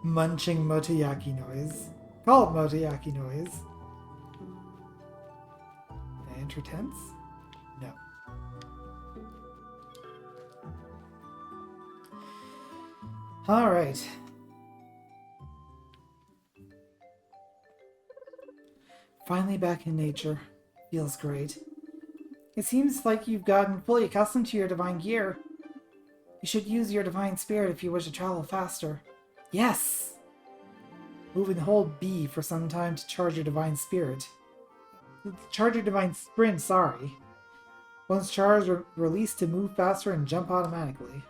S1: Munching motoyaki noise. Call it motoyaki noise. Enter tense? No. Alright. Finally back in nature. Feels great. It seems like you've gotten fully accustomed to your divine gear. You should use your divine spirit if you wish to travel faster. Yes! Move and hold B for some time to charge your divine spirit. Charge your divine sprint, sorry. Once charged, release to move faster and jump automatically.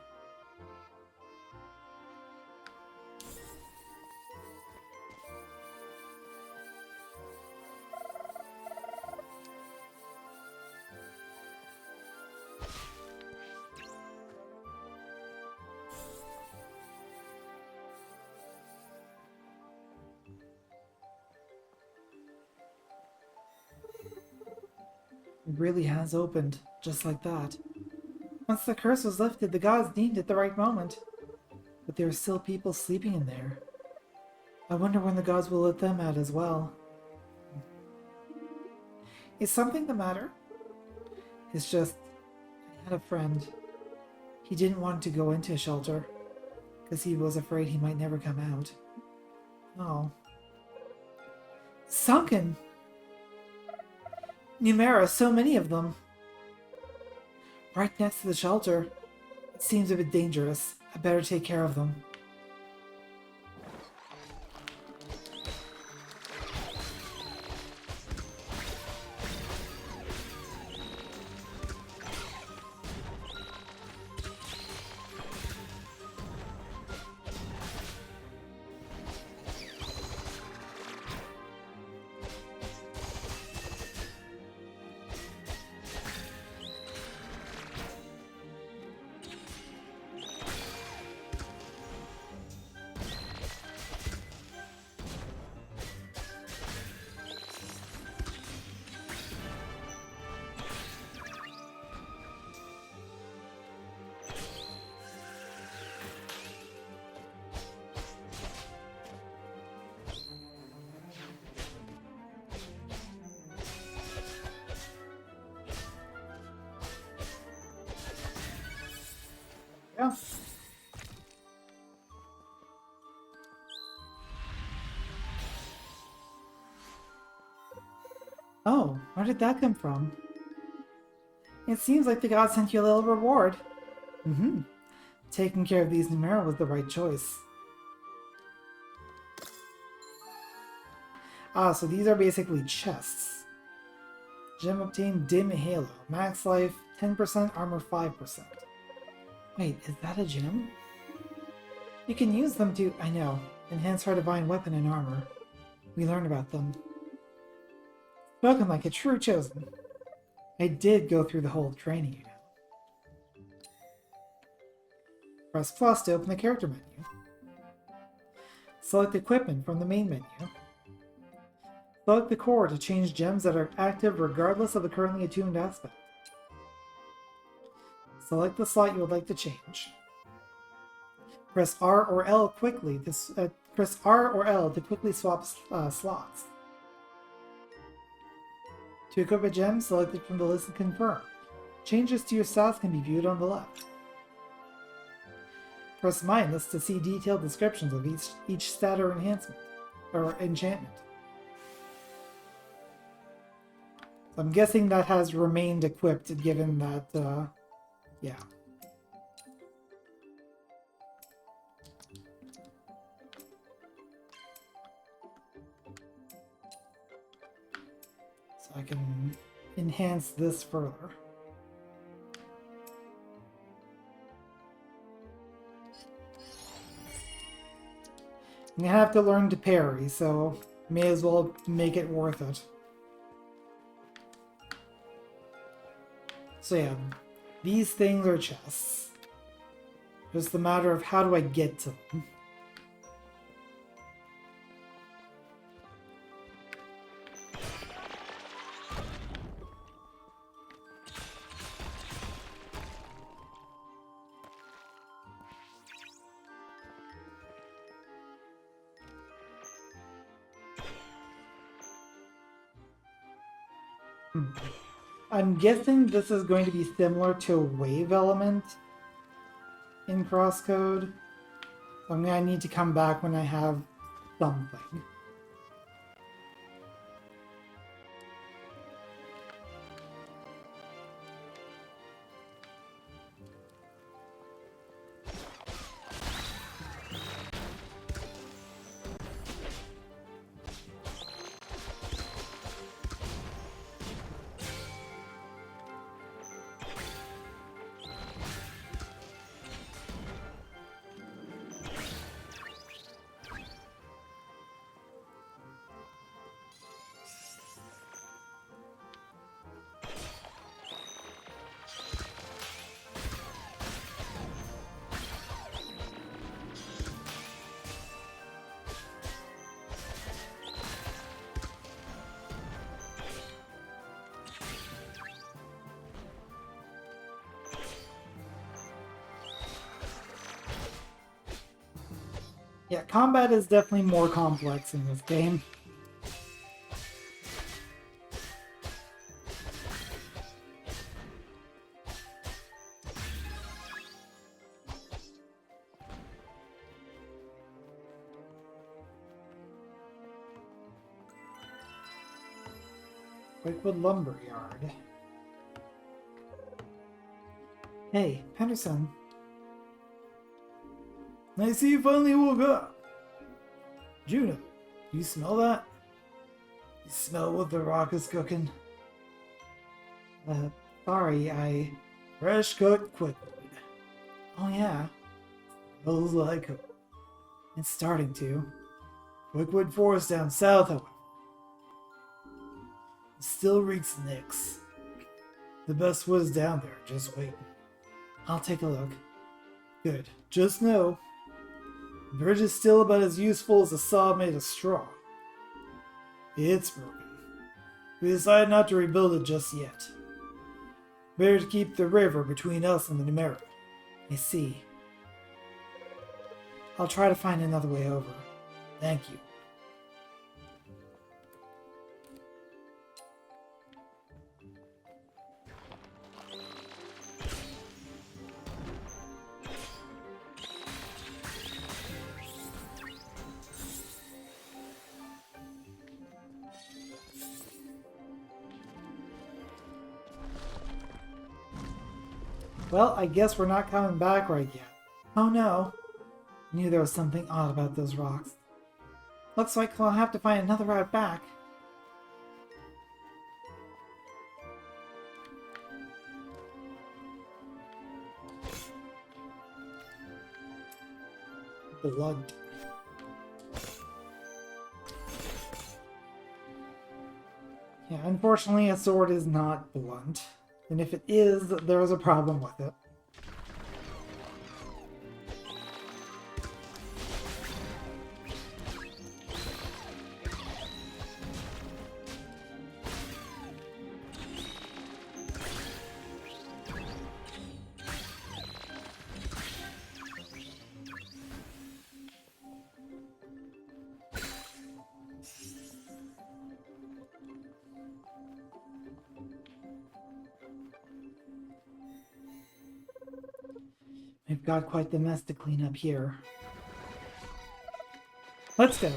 S1: It really has opened, just like that. Once the curse was lifted, the gods deemed it the right moment. But there are still people sleeping in there. I wonder when the gods will let them out as well. Is something the matter? It's just, I had a friend. He didn't want to go into a shelter, because he was afraid he might never come out. Oh. Sunken! Numera, so many of them. Right next to the shelter. It seems a bit dangerous. I better take care of them. Yeah. Oh, where did that come from? It seems like the gods sent you a little reward. Mm-hmm. Taking care of these Numera was the right choice. Ah, so these are basically chests. Gem obtained Dim Halo. Max life 10%, armor 5%. Wait, is that a gem? You can use them to, I know, enhance our divine weapon and armor. We learn about them. Spoken like a true chosen. I did go through the whole training, you know. Press plus to open the character menu. Select equipment from the main menu. Select the core to change gems that are active regardless of the currently attuned aspect. Select the slot you would like to change. Press R or L quickly. Press R or L to quickly swap slots. To equip a gem, select it from the list and confirm. Changes to your stats can be viewed on the left. Press minus to see detailed descriptions of each stat or enhancement, or enchantment. I'm guessing that has remained equipped given that, yeah. So I can enhance this further. I'm gonna have to learn to parry, so may as well make it worth it. So yeah, these things are chests. Just a matter of how do I get to them. I'm guessing this is going to be similar to a wave element in Crosscode. I'm gonna need to come back when I have something. Yeah, combat is definitely more complex in this game. Lakewood Lumberyard. Hey, Henderson. I see you finally woke up. Juno, you smell that? You smell what the rock is cooking? Sorry, I... Fresh cooked quickwood. Oh yeah. Smells like it. It's starting to. Quickwood Forest down south, however. It still reeks nicks. The best wood's down there, just wait. I'll take a look. Good. Just know, the bridge is still about as useful as a saw made of straw. It's broken. We decided not to rebuild it just yet. Better to keep the river between us and the Numeric. I see. I'll try to find another way over. Thank you. Well, I guess we're not coming back right yet. Oh no. I knew there was something odd about those rocks. Looks like we'll have to find another route back. Blood. Yeah, unfortunately a sword is not blunt. And if it is, there is a problem with it. We've got quite the mess to clean up here. Let's go.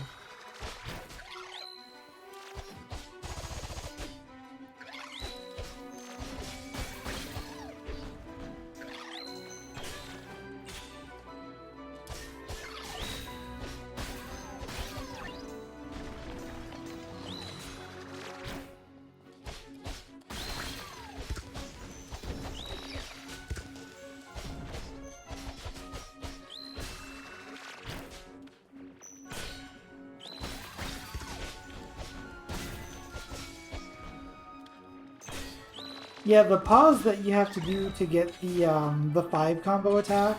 S1: Yeah, the pause that you have to do to get the 5 combo attack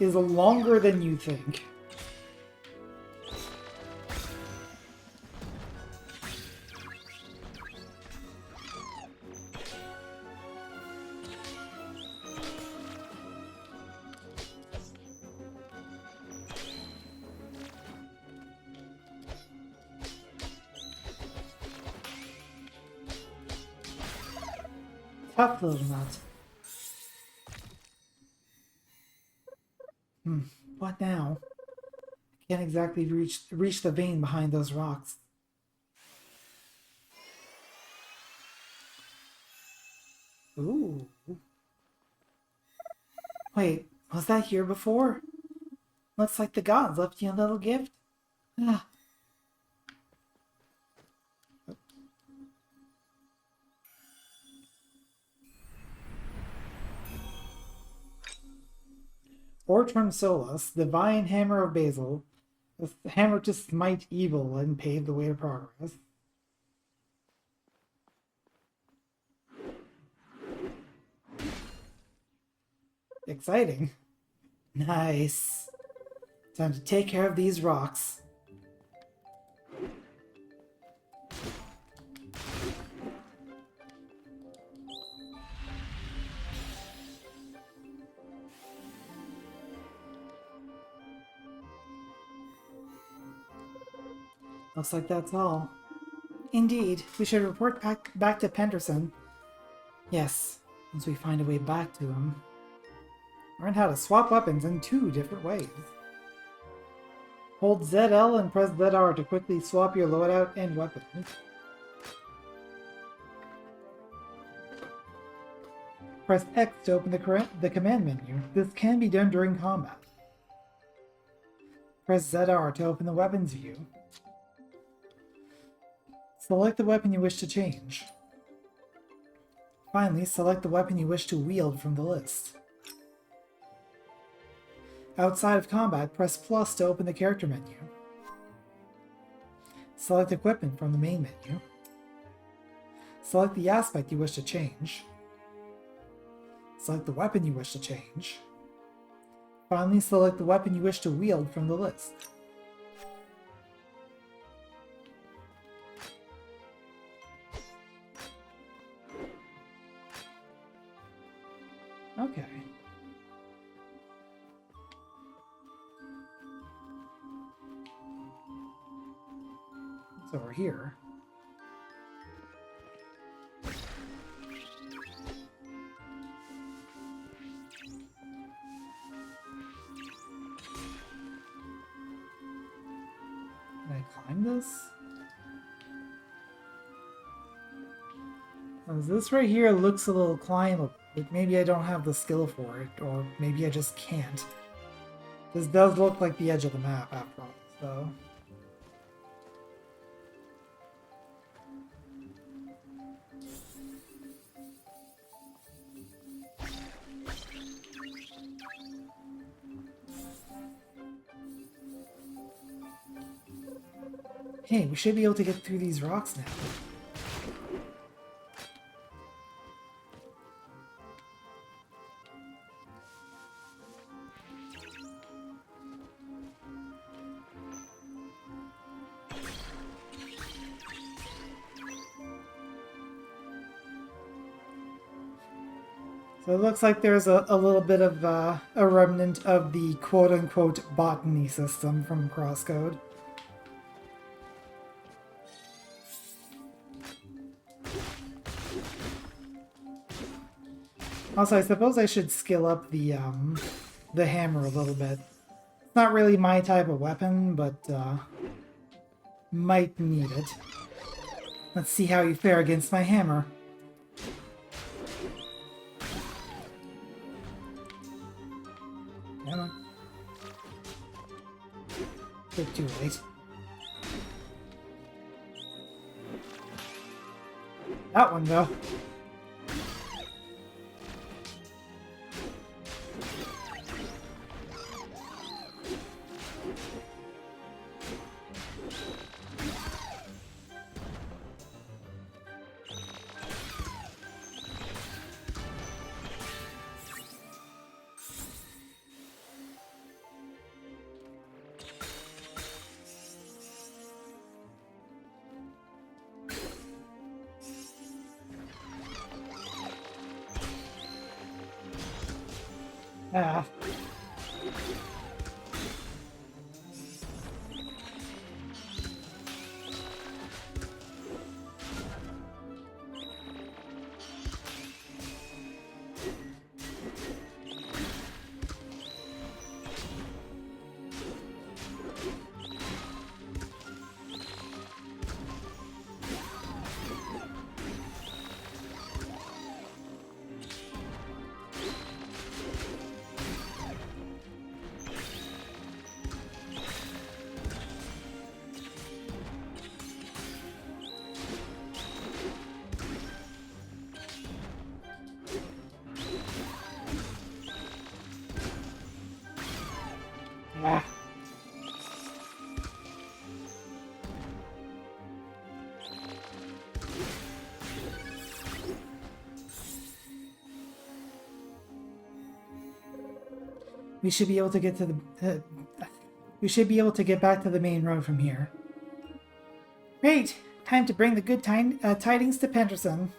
S1: is longer than you think. Tough little nut. What now? Can't exactly reach the vein behind those rocks. Ooh. Wait, was that here before? Looks like the gods left you a little gift. Ah. Ortrum Solus, Divine Hammer of Basil, the hammer to smite evil and pave the way to progress. Exciting. Nice. Time to take care of these rocks. Looks like that's all. Indeed, we should report back to Penderson. Yes, once we find a way back to him. Learn how to swap weapons in 2 different ways. Hold ZL and press ZR to quickly swap your loadout and weapons. Press X to open the command menu. This can be done during combat. Press ZR to open the weapons view. Select the weapon you wish to change. Finally, select the weapon you wish to wield from the list. Outside of combat, press plus to open the character menu. Select equipment from the main menu. Select the aspect you wish to change. Select the weapon you wish to change. Finally, select the weapon you wish to wield from the list. Okay. It's over here. Can I climb this? This right here looks a little climbable, but maybe I don't have the skill for it, or maybe I just can't. This does look like the edge of the map after all, so... Hey, we should be able to get through these rocks now. So it looks like there's a little bit of a remnant of the quote-unquote botany system from Crosscode. Also, I suppose I should skill up the hammer a little bit. It's not really my type of weapon, but might need it. Let's see how you fare against my hammer. Come on. Bit too late. That one, though. Ah. Ah. We should be able to get to the. We should be able to get back to the main road from here. Great! Time to bring the good tidings to Penderson.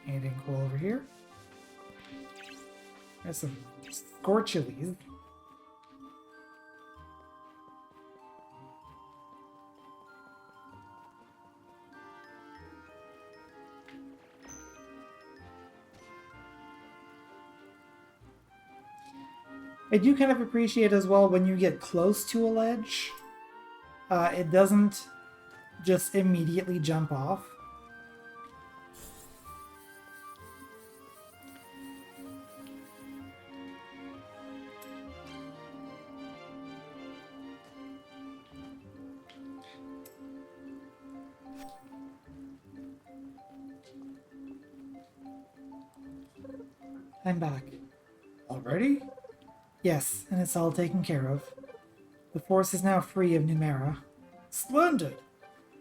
S1: Anything cool over here? There's some scorchilies. I do kind of appreciate as well when you get close to a ledge, it doesn't just immediately jump off. I'm back. Already? Yes, and it's all taken care of. The force is now free of Numera. Splendid!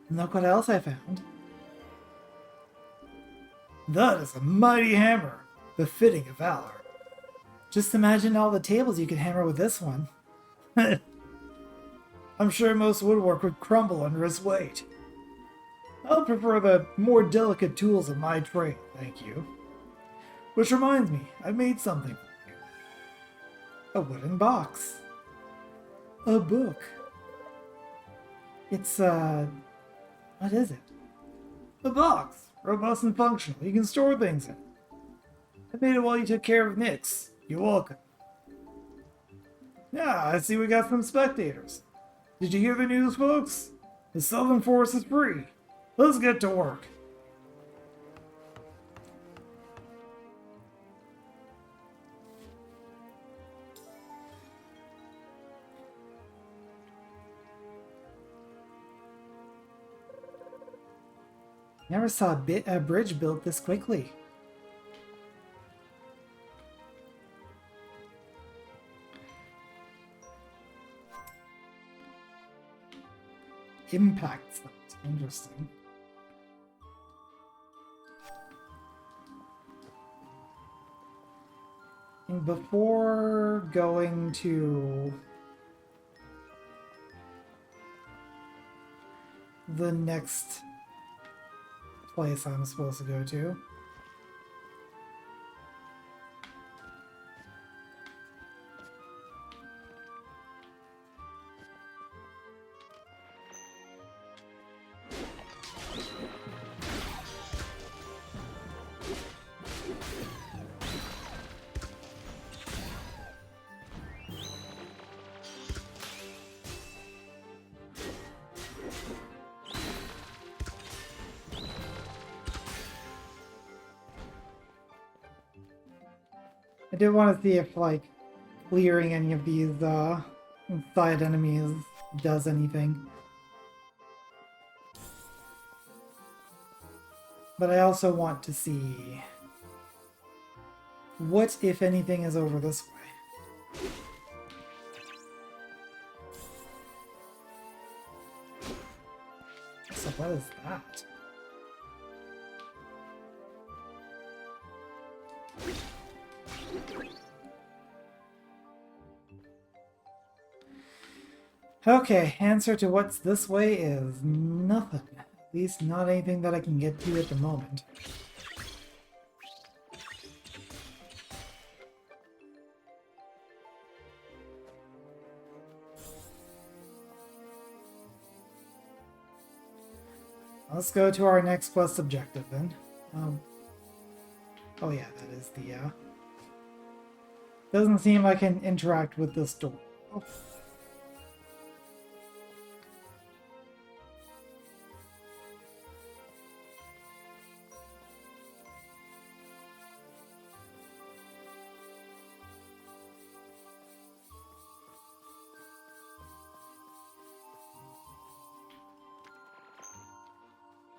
S1: And look what else I found. That is a mighty hammer, befitting of valor. Just imagine all the tables you could hammer with this one. I'm sure most woodwork would crumble under its weight. I'll prefer the more delicate tools of my trade, thank you. Which reminds me, I made something for you. A wooden box. A book. It's, what is it? A box. Robust and functional. You can store things in it. I made it while you took care of Nyx. You're welcome. Yeah, I see we got some spectators. Did you hear the news, folks? The Southern Force is free. Let's get to work. Never saw a bridge built this quickly. Impact site. Interesting. And before going to the next place I'm supposed to go to, I did want to see if, like, clearing any of these side enemies does anything. But I also want to see what, if anything, is over this way. So what is that? Okay, answer to what's this way is nothing. At least not anything that I can get to at the moment. let's go to our next quest objective then. Oh yeah, that is the, doesn't seem I can interact with this door. Oh.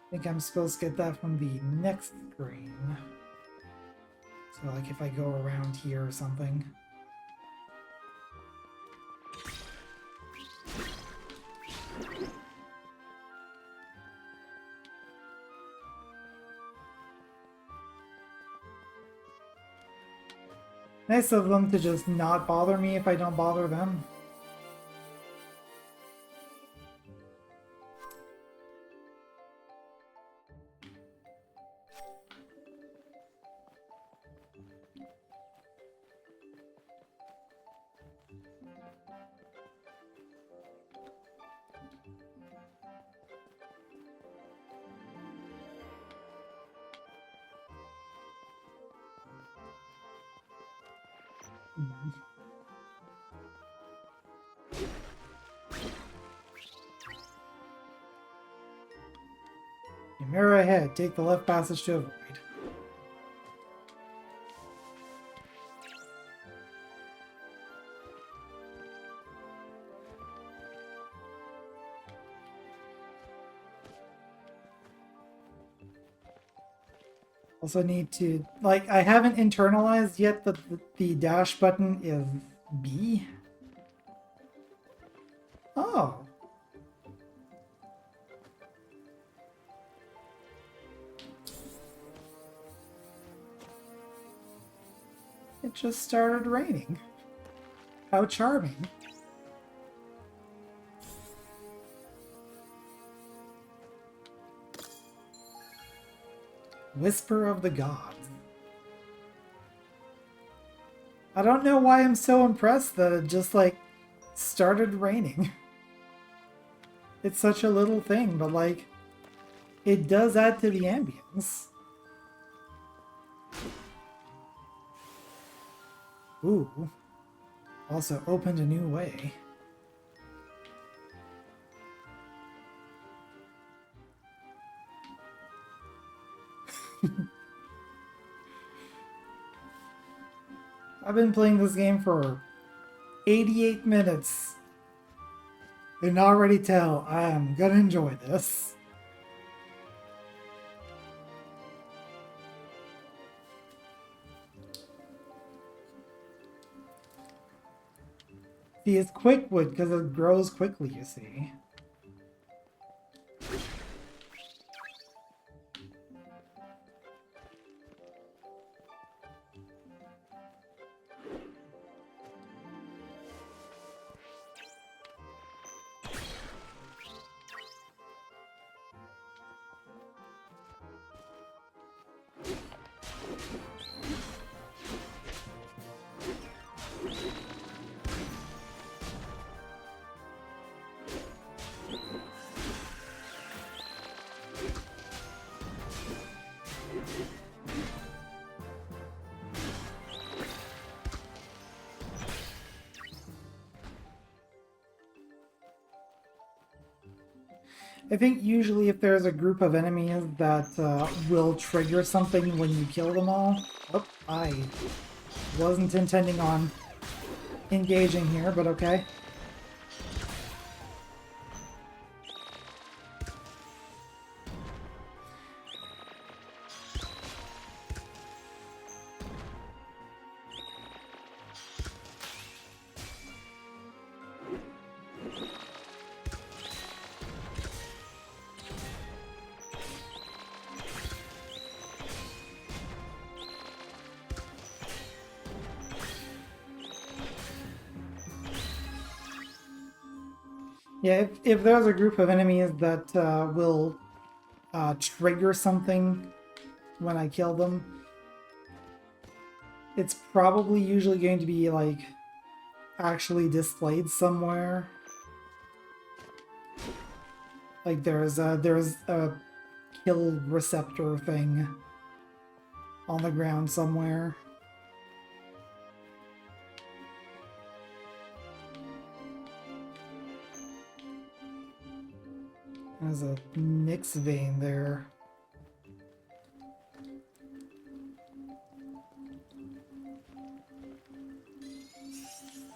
S1: I think I'm supposed to get that from the next screen. So like if I go around here or something. Nice of them to just not bother me if I don't bother them. Mirror ahead, take the left passage to avoid. Also need to, like, I haven't internalized yet that the dash button is B. Oh. It just started raining. How charming. Whisper of the Gods. I don't know why I'm so impressed that it just, like, started raining. It's such a little thing, but, like, it does add to the ambience. Ooh. Also opened a new way. I've been playing this game for 88 minutes. I can already tell I am gonna enjoy this. See, it's quickwood because it grows quickly, you see. I think usually if there's a group of enemies that will trigger something when you kill them all... Oh, I wasn't intending on engaging here, but okay. Yeah, if there's a group of enemies that will trigger something when I kill them, it's probably usually going to be, like, actually displayed somewhere. Like, there's a kill receptor thing on the ground somewhere. There's a Nyx vein there.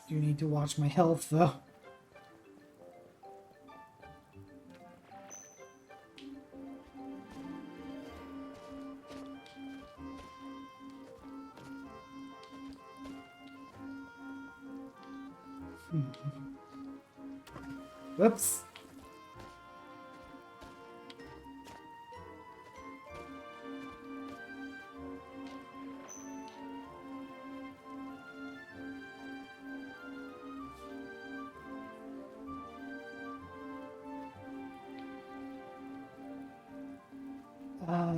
S1: Do need to watch my health though. Whoops.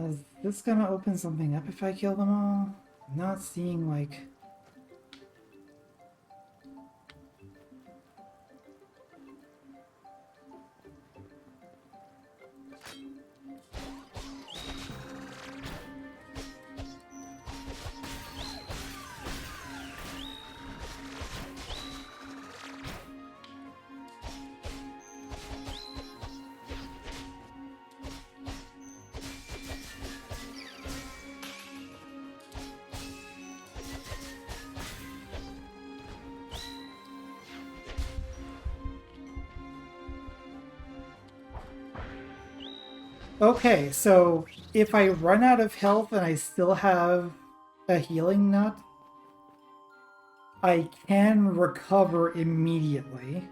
S1: Is this gonna open something up if I kill them all? I'm not seeing like... Okay, so if I run out of health and I still have a healing nut, I can recover immediately.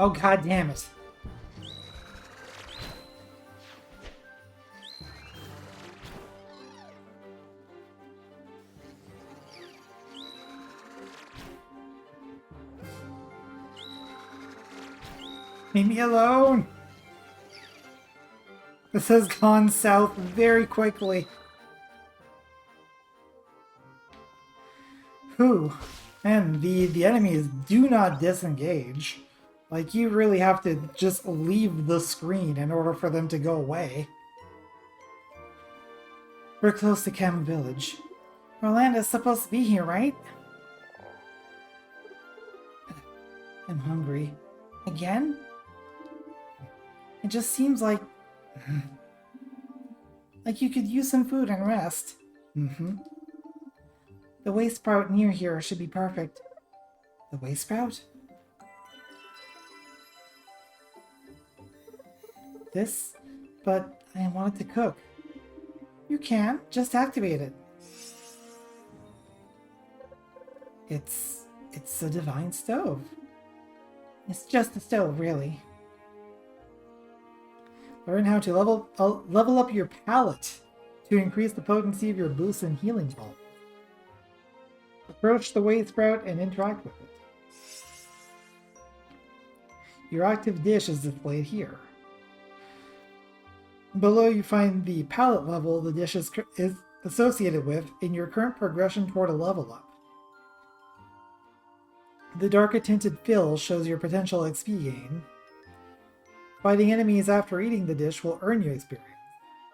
S1: Oh, god damn it. Leave me alone. This has gone south very quickly. Whew. And the enemies do not disengage. Like, you really have to just leave the screen in order for them to go away. We're close to Cam Village. Rolanda's supposed to be here, right? I'm hungry. Again? It just seems like... like you could use some food and rest. The waste sprout near here should be perfect. The waste sprout? This? But I wanted to cook. You can. Just activate it. It's a divine stove. It's just a stove, really. Learn how to level up your palate to increase the potency of your boosts and healing bulb. Approach the waste sprout and interact with it. Your active dish is displayed here. Below you find the palette level the dish is associated with in your current progression toward a level up. The darker tinted fill shows your potential XP gain. Fighting enemies after eating the dish will earn you experience.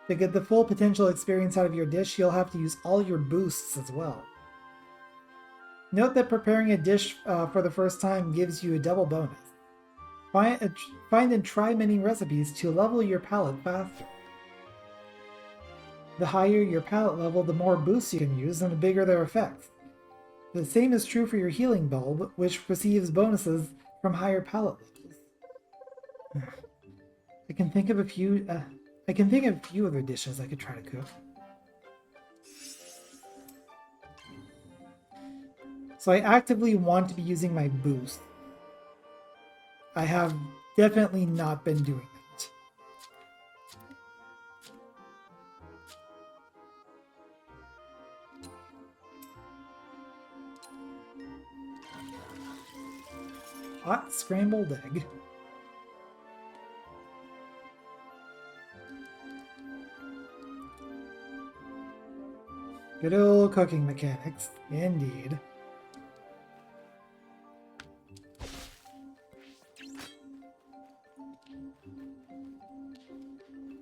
S1: To get the full potential experience out of your dish, you'll have to use all your boosts as well. Note that preparing a dish for the first time gives you a double bonus. Find and try many recipes to level your palate faster. The higher your palate level, the more boosts you can use and the bigger their effects. The same is true for your healing bulb, which receives bonuses from higher palate levels. I can think of a few other dishes I could try to cook. So I actively want to be using my boost. I have definitely not been doing that. Hot scrambled egg. Good old cooking mechanics, indeed.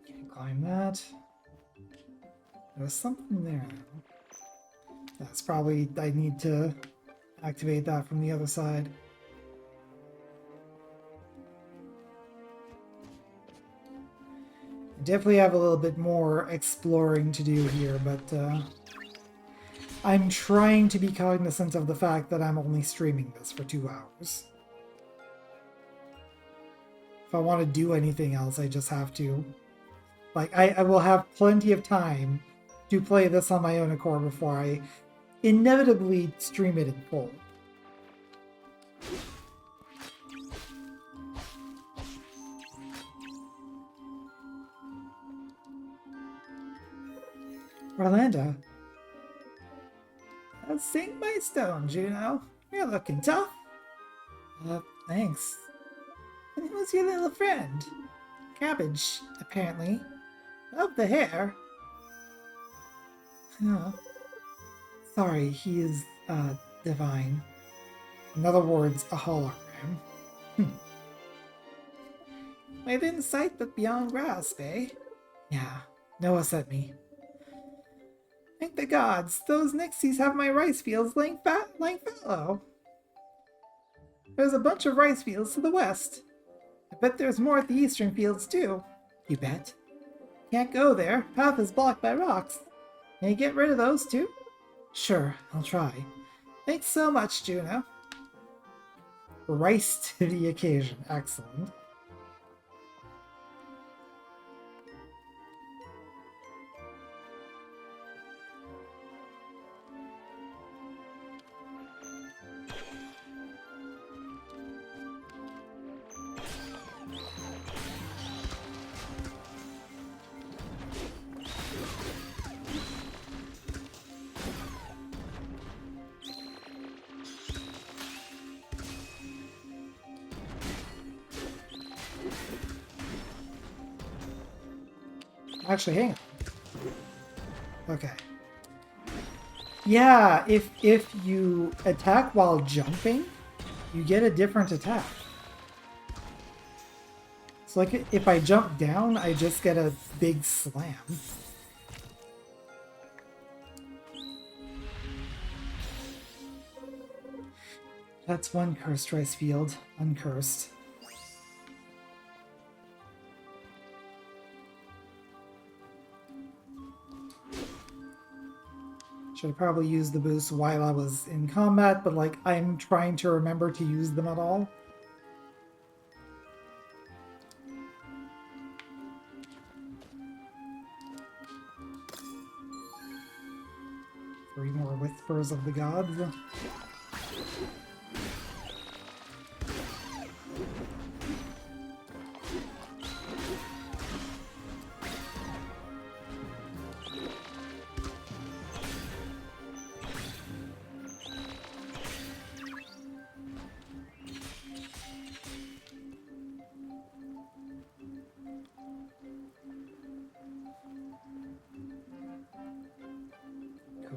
S1: Can't climb that. There's something there. That's probably, I need to activate that from the other side. I definitely have a little bit more exploring to do here, but I'm trying to be cognizant of the fact that I'm only streaming this for 2 hours. If I want to do anything else, I just have to. Like, I will have plenty of time to play this on my own accord before I inevitably stream it in full. Orlando. Sing my stone, Juno. You're looking tough. Thanks. And who's your little friend? Cabbage, apparently. Love the hair. Oh. Sorry, he is, divine. In other words, a hologram. Within sight but beyond grasp, eh? Yeah, Noah sent me. Thank the gods, those Nixies have my rice fields laying fallow. There's a bunch of rice fields to the west. I bet there's more at the eastern fields too. You bet. Can't go there, path is blocked by rocks. Can you get rid of those too? Sure, I'll try. Thanks so much, Juno. Rice to the occasion, excellent. Actually, hang on. Okay. Yeah, if you attack while jumping, you get a different attack. So like if I jump down, I just get a big slam. That's one cursed rice field. Uncursed. Should have probably used the boost while I was in combat, but like I'm trying to remember to use them at all. Three more Whispers of the Gods.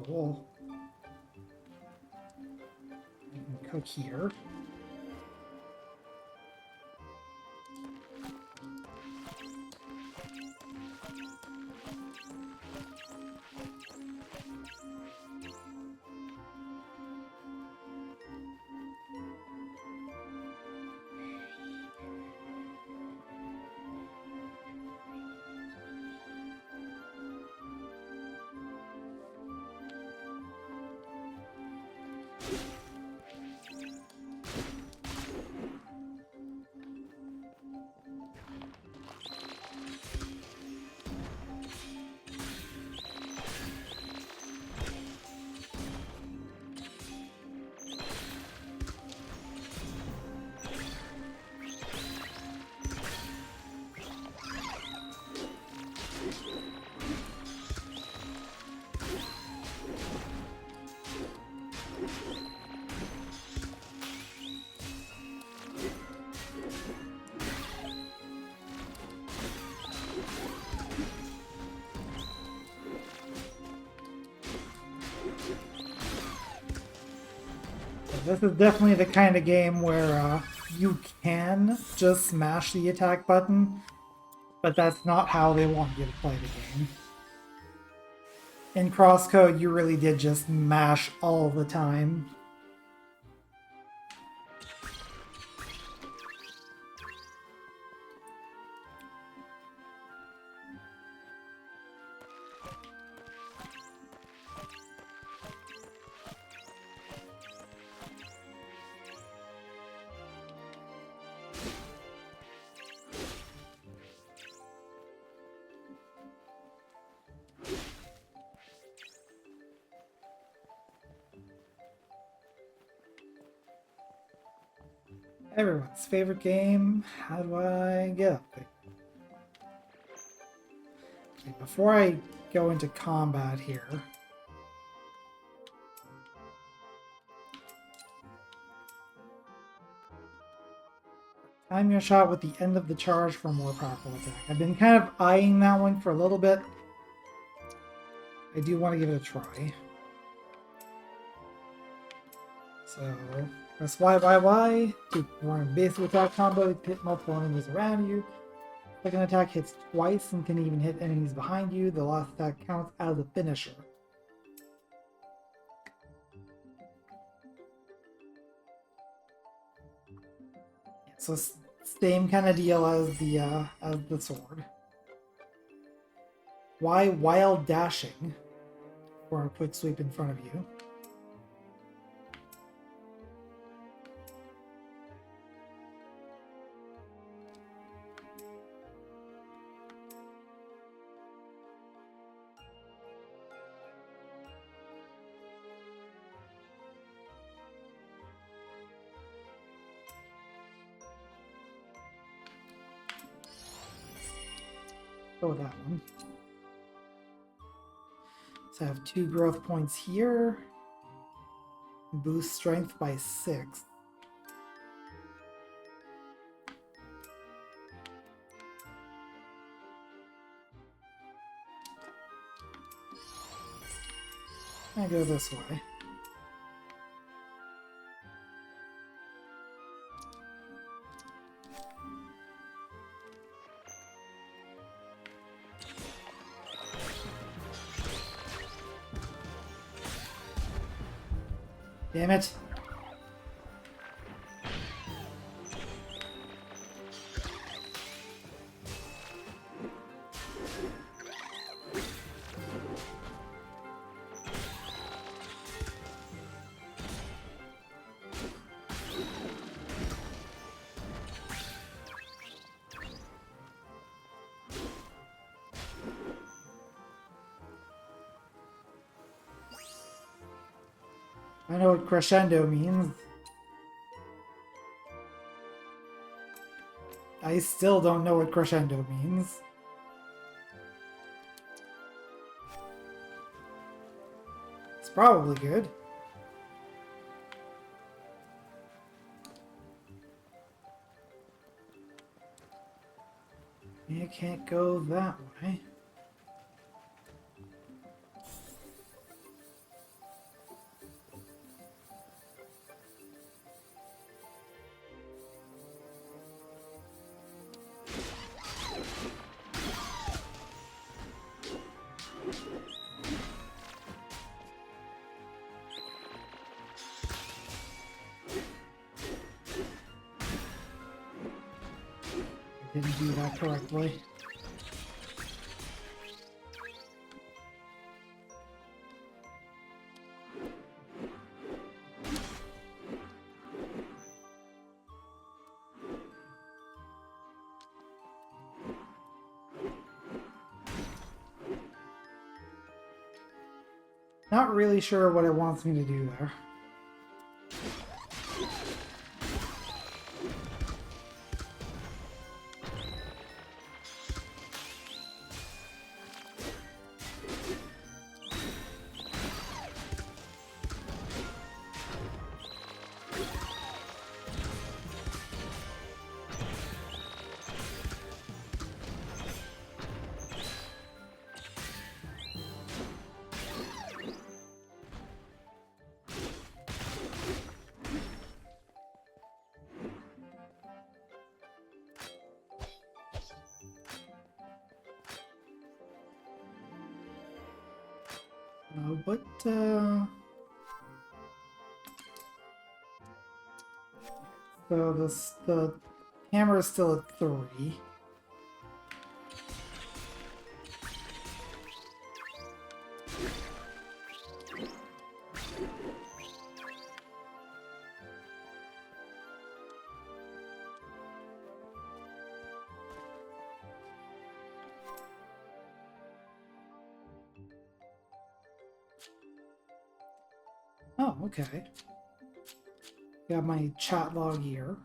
S1: Cool. I can cook here. This is definitely the kind of game where you can just smash the attack button, but that's not how they want you to play the game. In Crosscode, you really did just mash all the time. Everyone's favorite game. How do I get up there? Okay, before I go into combat here, time your shot with the end of the charge for a more powerful attack. I've been kind of eyeing that one for a little bit. I do want to give it a try. So, press Y to perform a basic attack combo to hit multiple enemies around you. Second attack hits twice and can even hit enemies behind you. The last attack counts as a finisher. So same kind of deal as the sword. Y while dashing for a quick sweep in front of you. Go with that one. So I have 2 growth points here. Boost strength by 6. I go this way. Damn it. I know what crescendo means. I still don't know what crescendo means. It's probably good. You can't go that way. Didn't do that correctly. Not really sure what it wants me to do there. No, but so the hammer is still at 3. Oh, okay. Got my chat log here.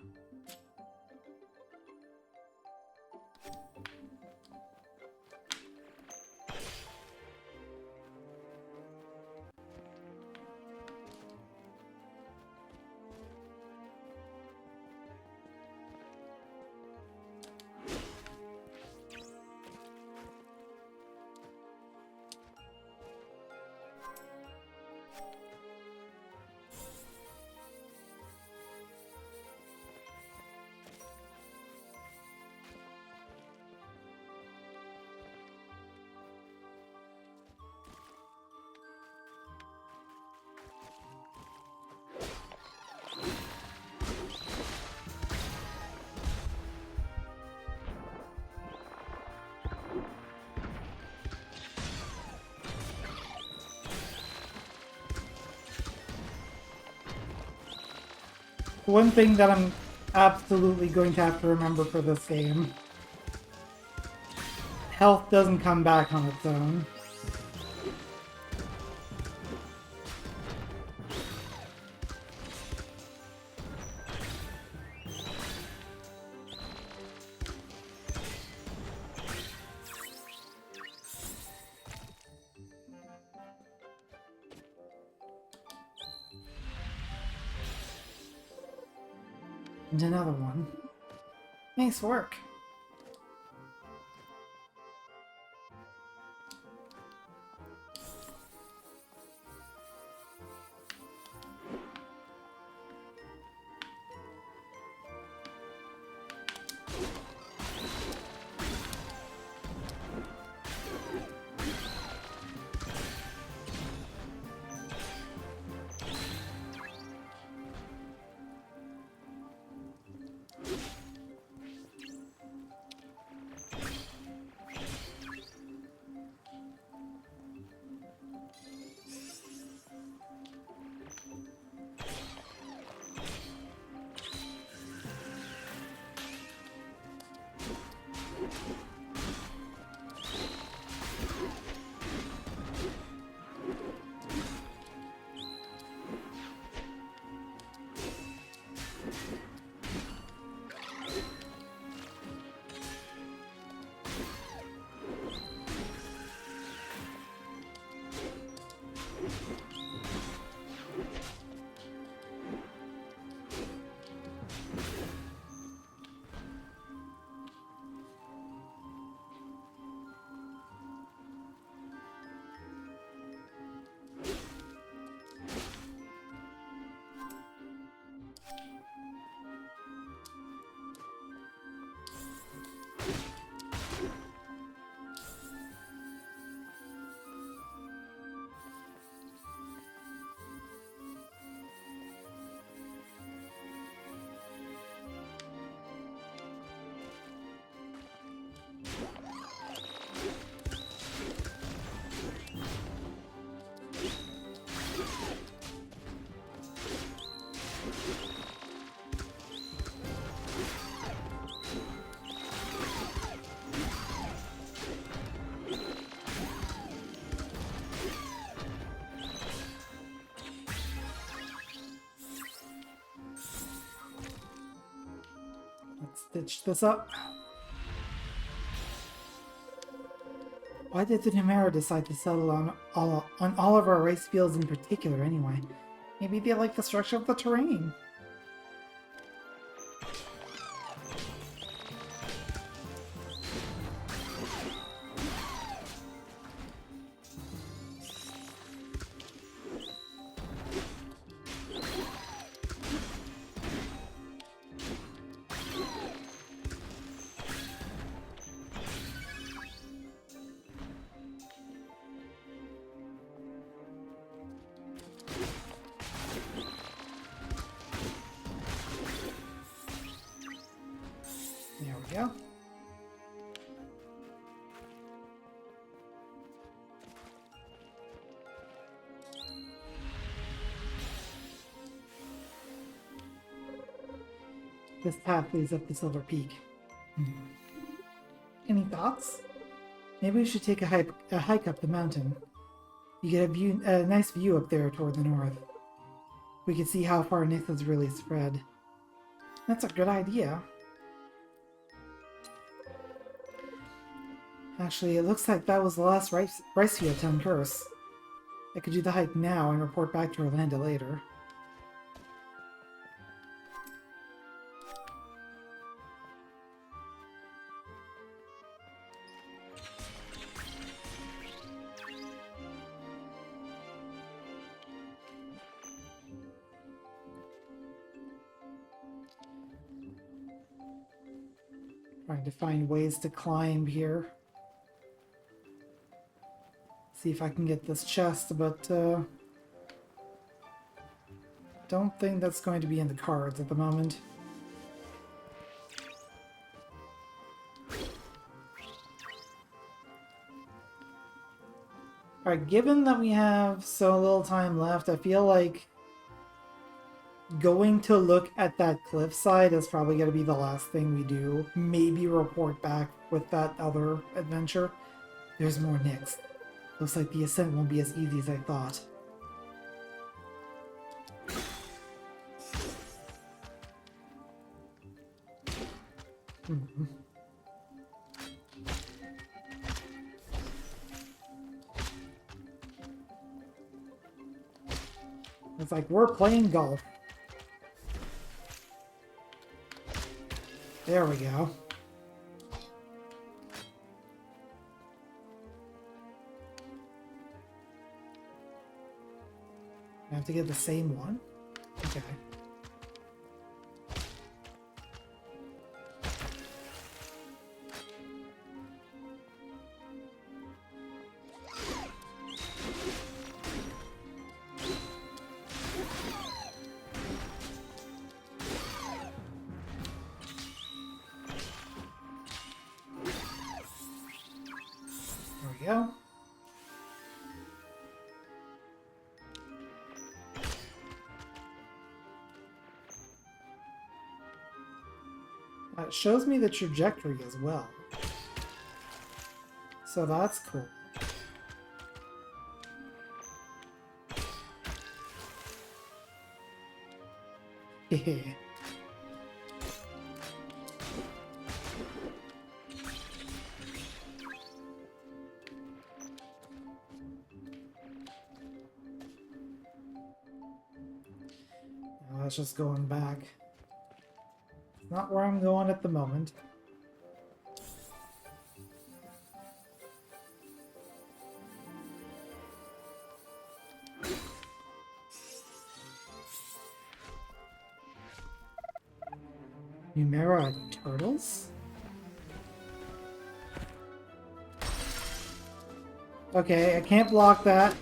S1: One thing that I'm absolutely going to have to remember for this game: health doesn't come back on its own. And another one. Nice work. Let's stitch this up. Why did the Numenera decide to settle on all of our rice fields in particular anyway? Maybe they like the structure of the terrain. This path leads up the Silver Peak. Any thoughts? Maybe we should take a hike up the mountain. You get a nice view up there toward the north. We can see how far Nyx has really spread. That's a good idea. Actually, it looks like that was the last rice field town curse. I could do the hike now and report back to Orlando later. Trying to find ways to climb here. See if I can get this chest, but don't think that's going to be in the cards at the moment. Alright, given that we have so little time left, I feel like going to look at that cliffside is probably going to be the last thing we do. Maybe report back with that other adventure. There's more Nyx. Looks like the ascent won't be as easy as I thought. It's like we're playing golf. There we go. I have to get the same one? Okay. There we go. It shows me the trajectory as well. So that's cool. Hehe. That's just going back. Not where I'm going at the moment. Numera turtles? Okay, I can't block that.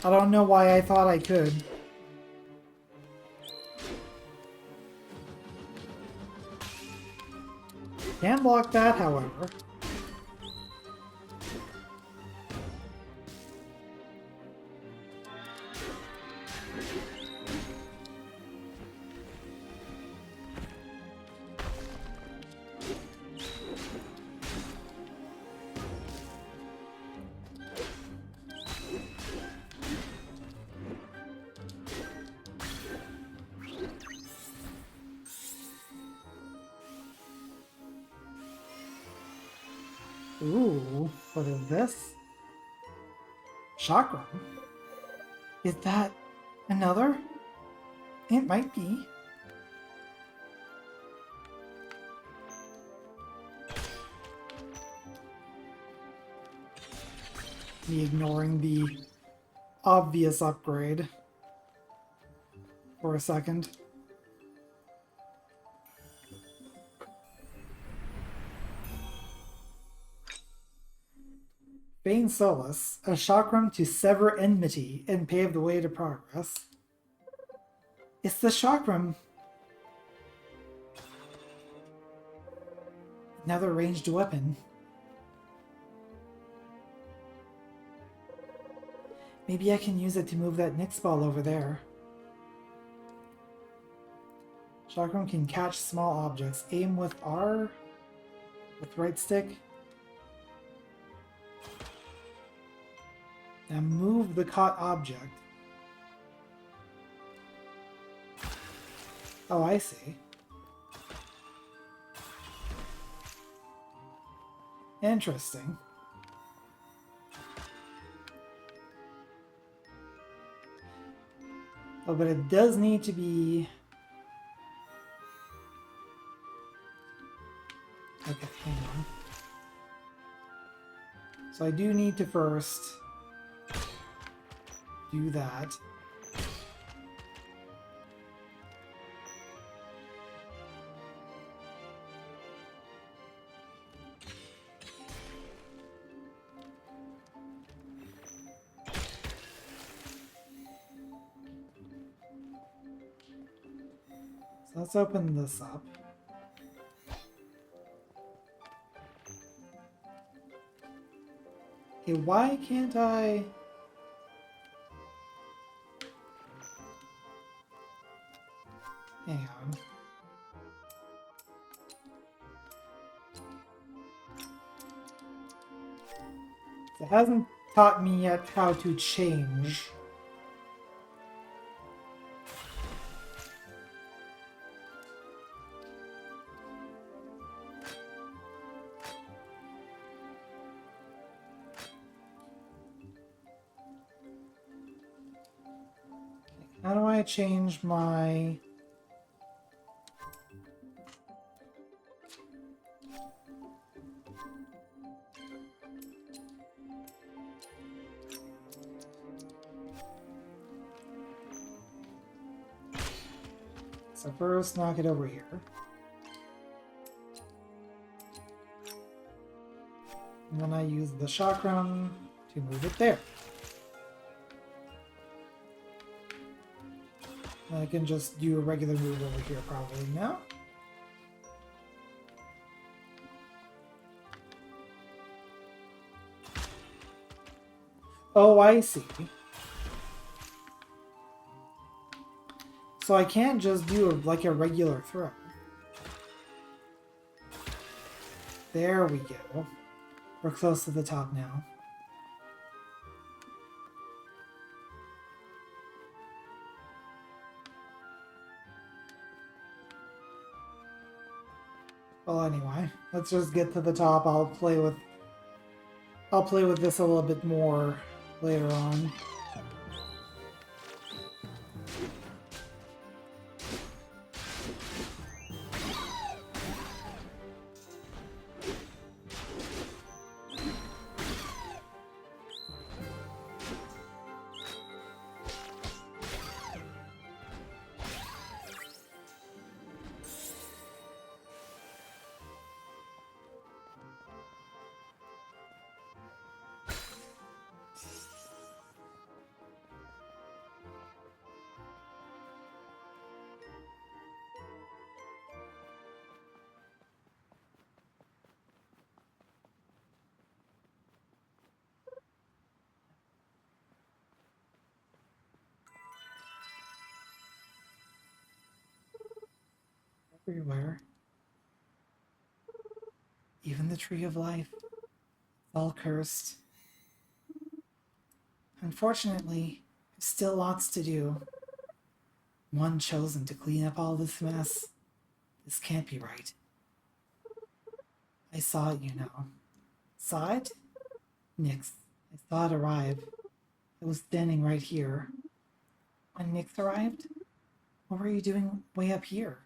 S1: I don't know why I thought I could. Can't block that, however. Ooh, what is this? Chakra? Is that another? It might be. Me ignoring the obvious upgrade for a second. Bane Solace, a chakram to sever enmity and pave the way to progress. It's the chakram. Another ranged weapon. Maybe I can use it to move that Nyx ball over there. Chakram can catch small objects. Aim with R? With right stick? Now move the caught object. Oh, I see. Interesting. Oh, but it does need to be... Okay, hang on. So I do need to first do that. So let's open this up. Okay, why can't I... Hang on. It hasn't taught me yet how to change. How do I change my... So first, knock it over here. And then I use the chakram to move it there. I can just do a regular move over here probably now. Oh, I see. So I can't just do like a regular throw. There we go. We're close to the top now. Well, anyway, let's just get to the top. I'll play with this a little bit more later on. Everywhere. Even the Tree of Life. All cursed. Unfortunately, there's still lots to do. One chosen to clean up all this mess. This can't be right. I saw it, you know. Saw it? Nyx. I saw it arrive. It was standing right here. When Nyx arrived? What were you doing way up here?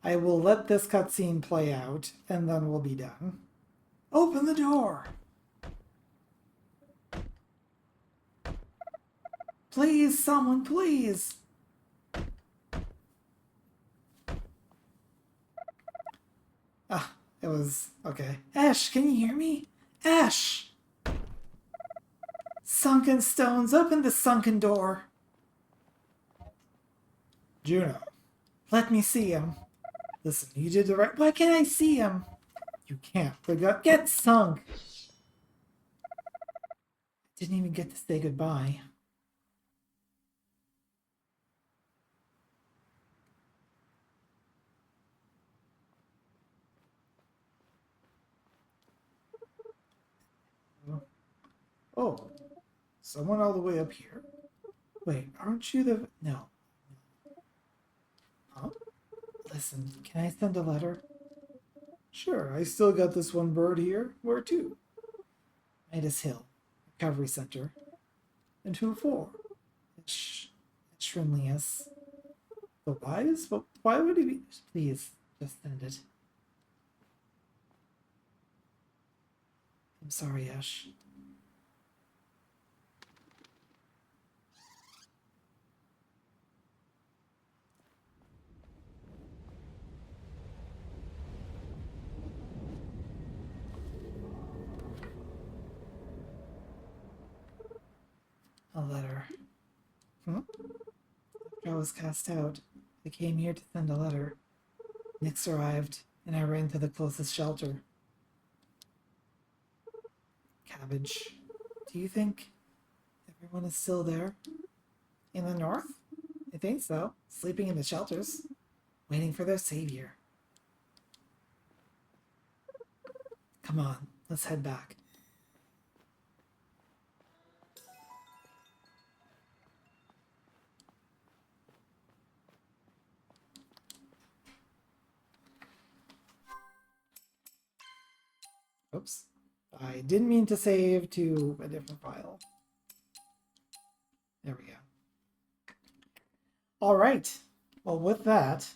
S1: I will let this cutscene play out, and then we'll be done. Open the door! Please, someone, please! Ah, it was... okay. Ash, can you hear me? Ash! Sunken stones, open the sunken door! Juno, let me see him. Listen, you did the right... Why can't I see him? You can't. The gut... Get sunk! Didn't even get to say goodbye. Oh, someone all the way up here. Wait, aren't you the... No. Huh? Listen, can I send a letter? Sure, I still got this one bird here. Where to? Midas Hill, Recovery Center. And who for? It's Shrinlius. The wise? But why would he be... Please, just send it. I'm sorry, Ash. A letter. Hmm? After I was cast out, I came here to send a letter. Nix arrived, and I ran to the closest shelter. Cabbage. Do you think everyone is still there? In the north? I think so. Sleeping in the shelters. Waiting for their savior. Come on, let's head back. Oops. I didn't mean to save to a different file. There we go. All right. Well, with that,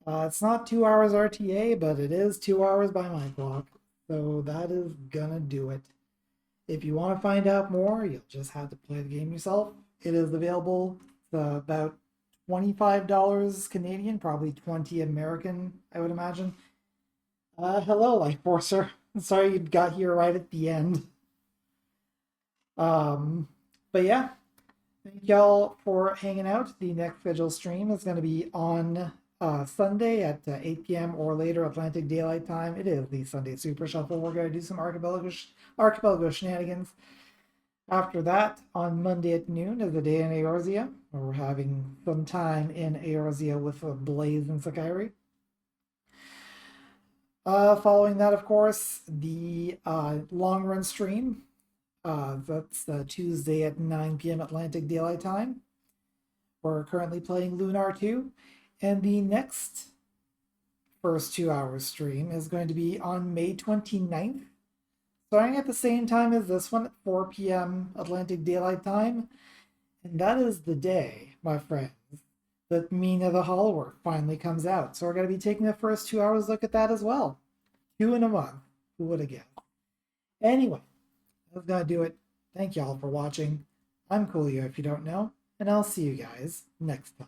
S1: it's not 2 hours RTA, but it is 2 hours by my clock. So that is gonna do it. If you want to find out more, you'll just have to play the game yourself. It is available about $25 Canadian, probably 20 American, I would imagine. Hello, Life Forcer. Sorry you got here right at the end. But yeah, thank y'all for hanging out. The next scheduled stream is going to be on Sunday at 8 p.m. or later Atlantic Daylight Time. It is the Sunday Super Shuffle. We're going to do some Archipelago shenanigans. After that, on Monday at noon is the day in Eorzea. We're having some time in Eorzea with Blaze and Sakairy. Following that, of course, the long run stream. That's Tuesday at 9 p.m. Atlantic Daylight Time. We're currently playing Lunar 2. And the next first 2 hours stream is going to be on May 29th. Starting at the same time as this one at 4 p.m. Atlantic Daylight Time. And that is the day, my friends, that Mina the Hollower finally comes out. So we're going to be taking the first 2 hours look at that as well. 2 in a month. Who would have guessed? Anyway, that's going to do it. Thank y'all for watching. I'm Coolio if you don't know, and I'll see you guys next time.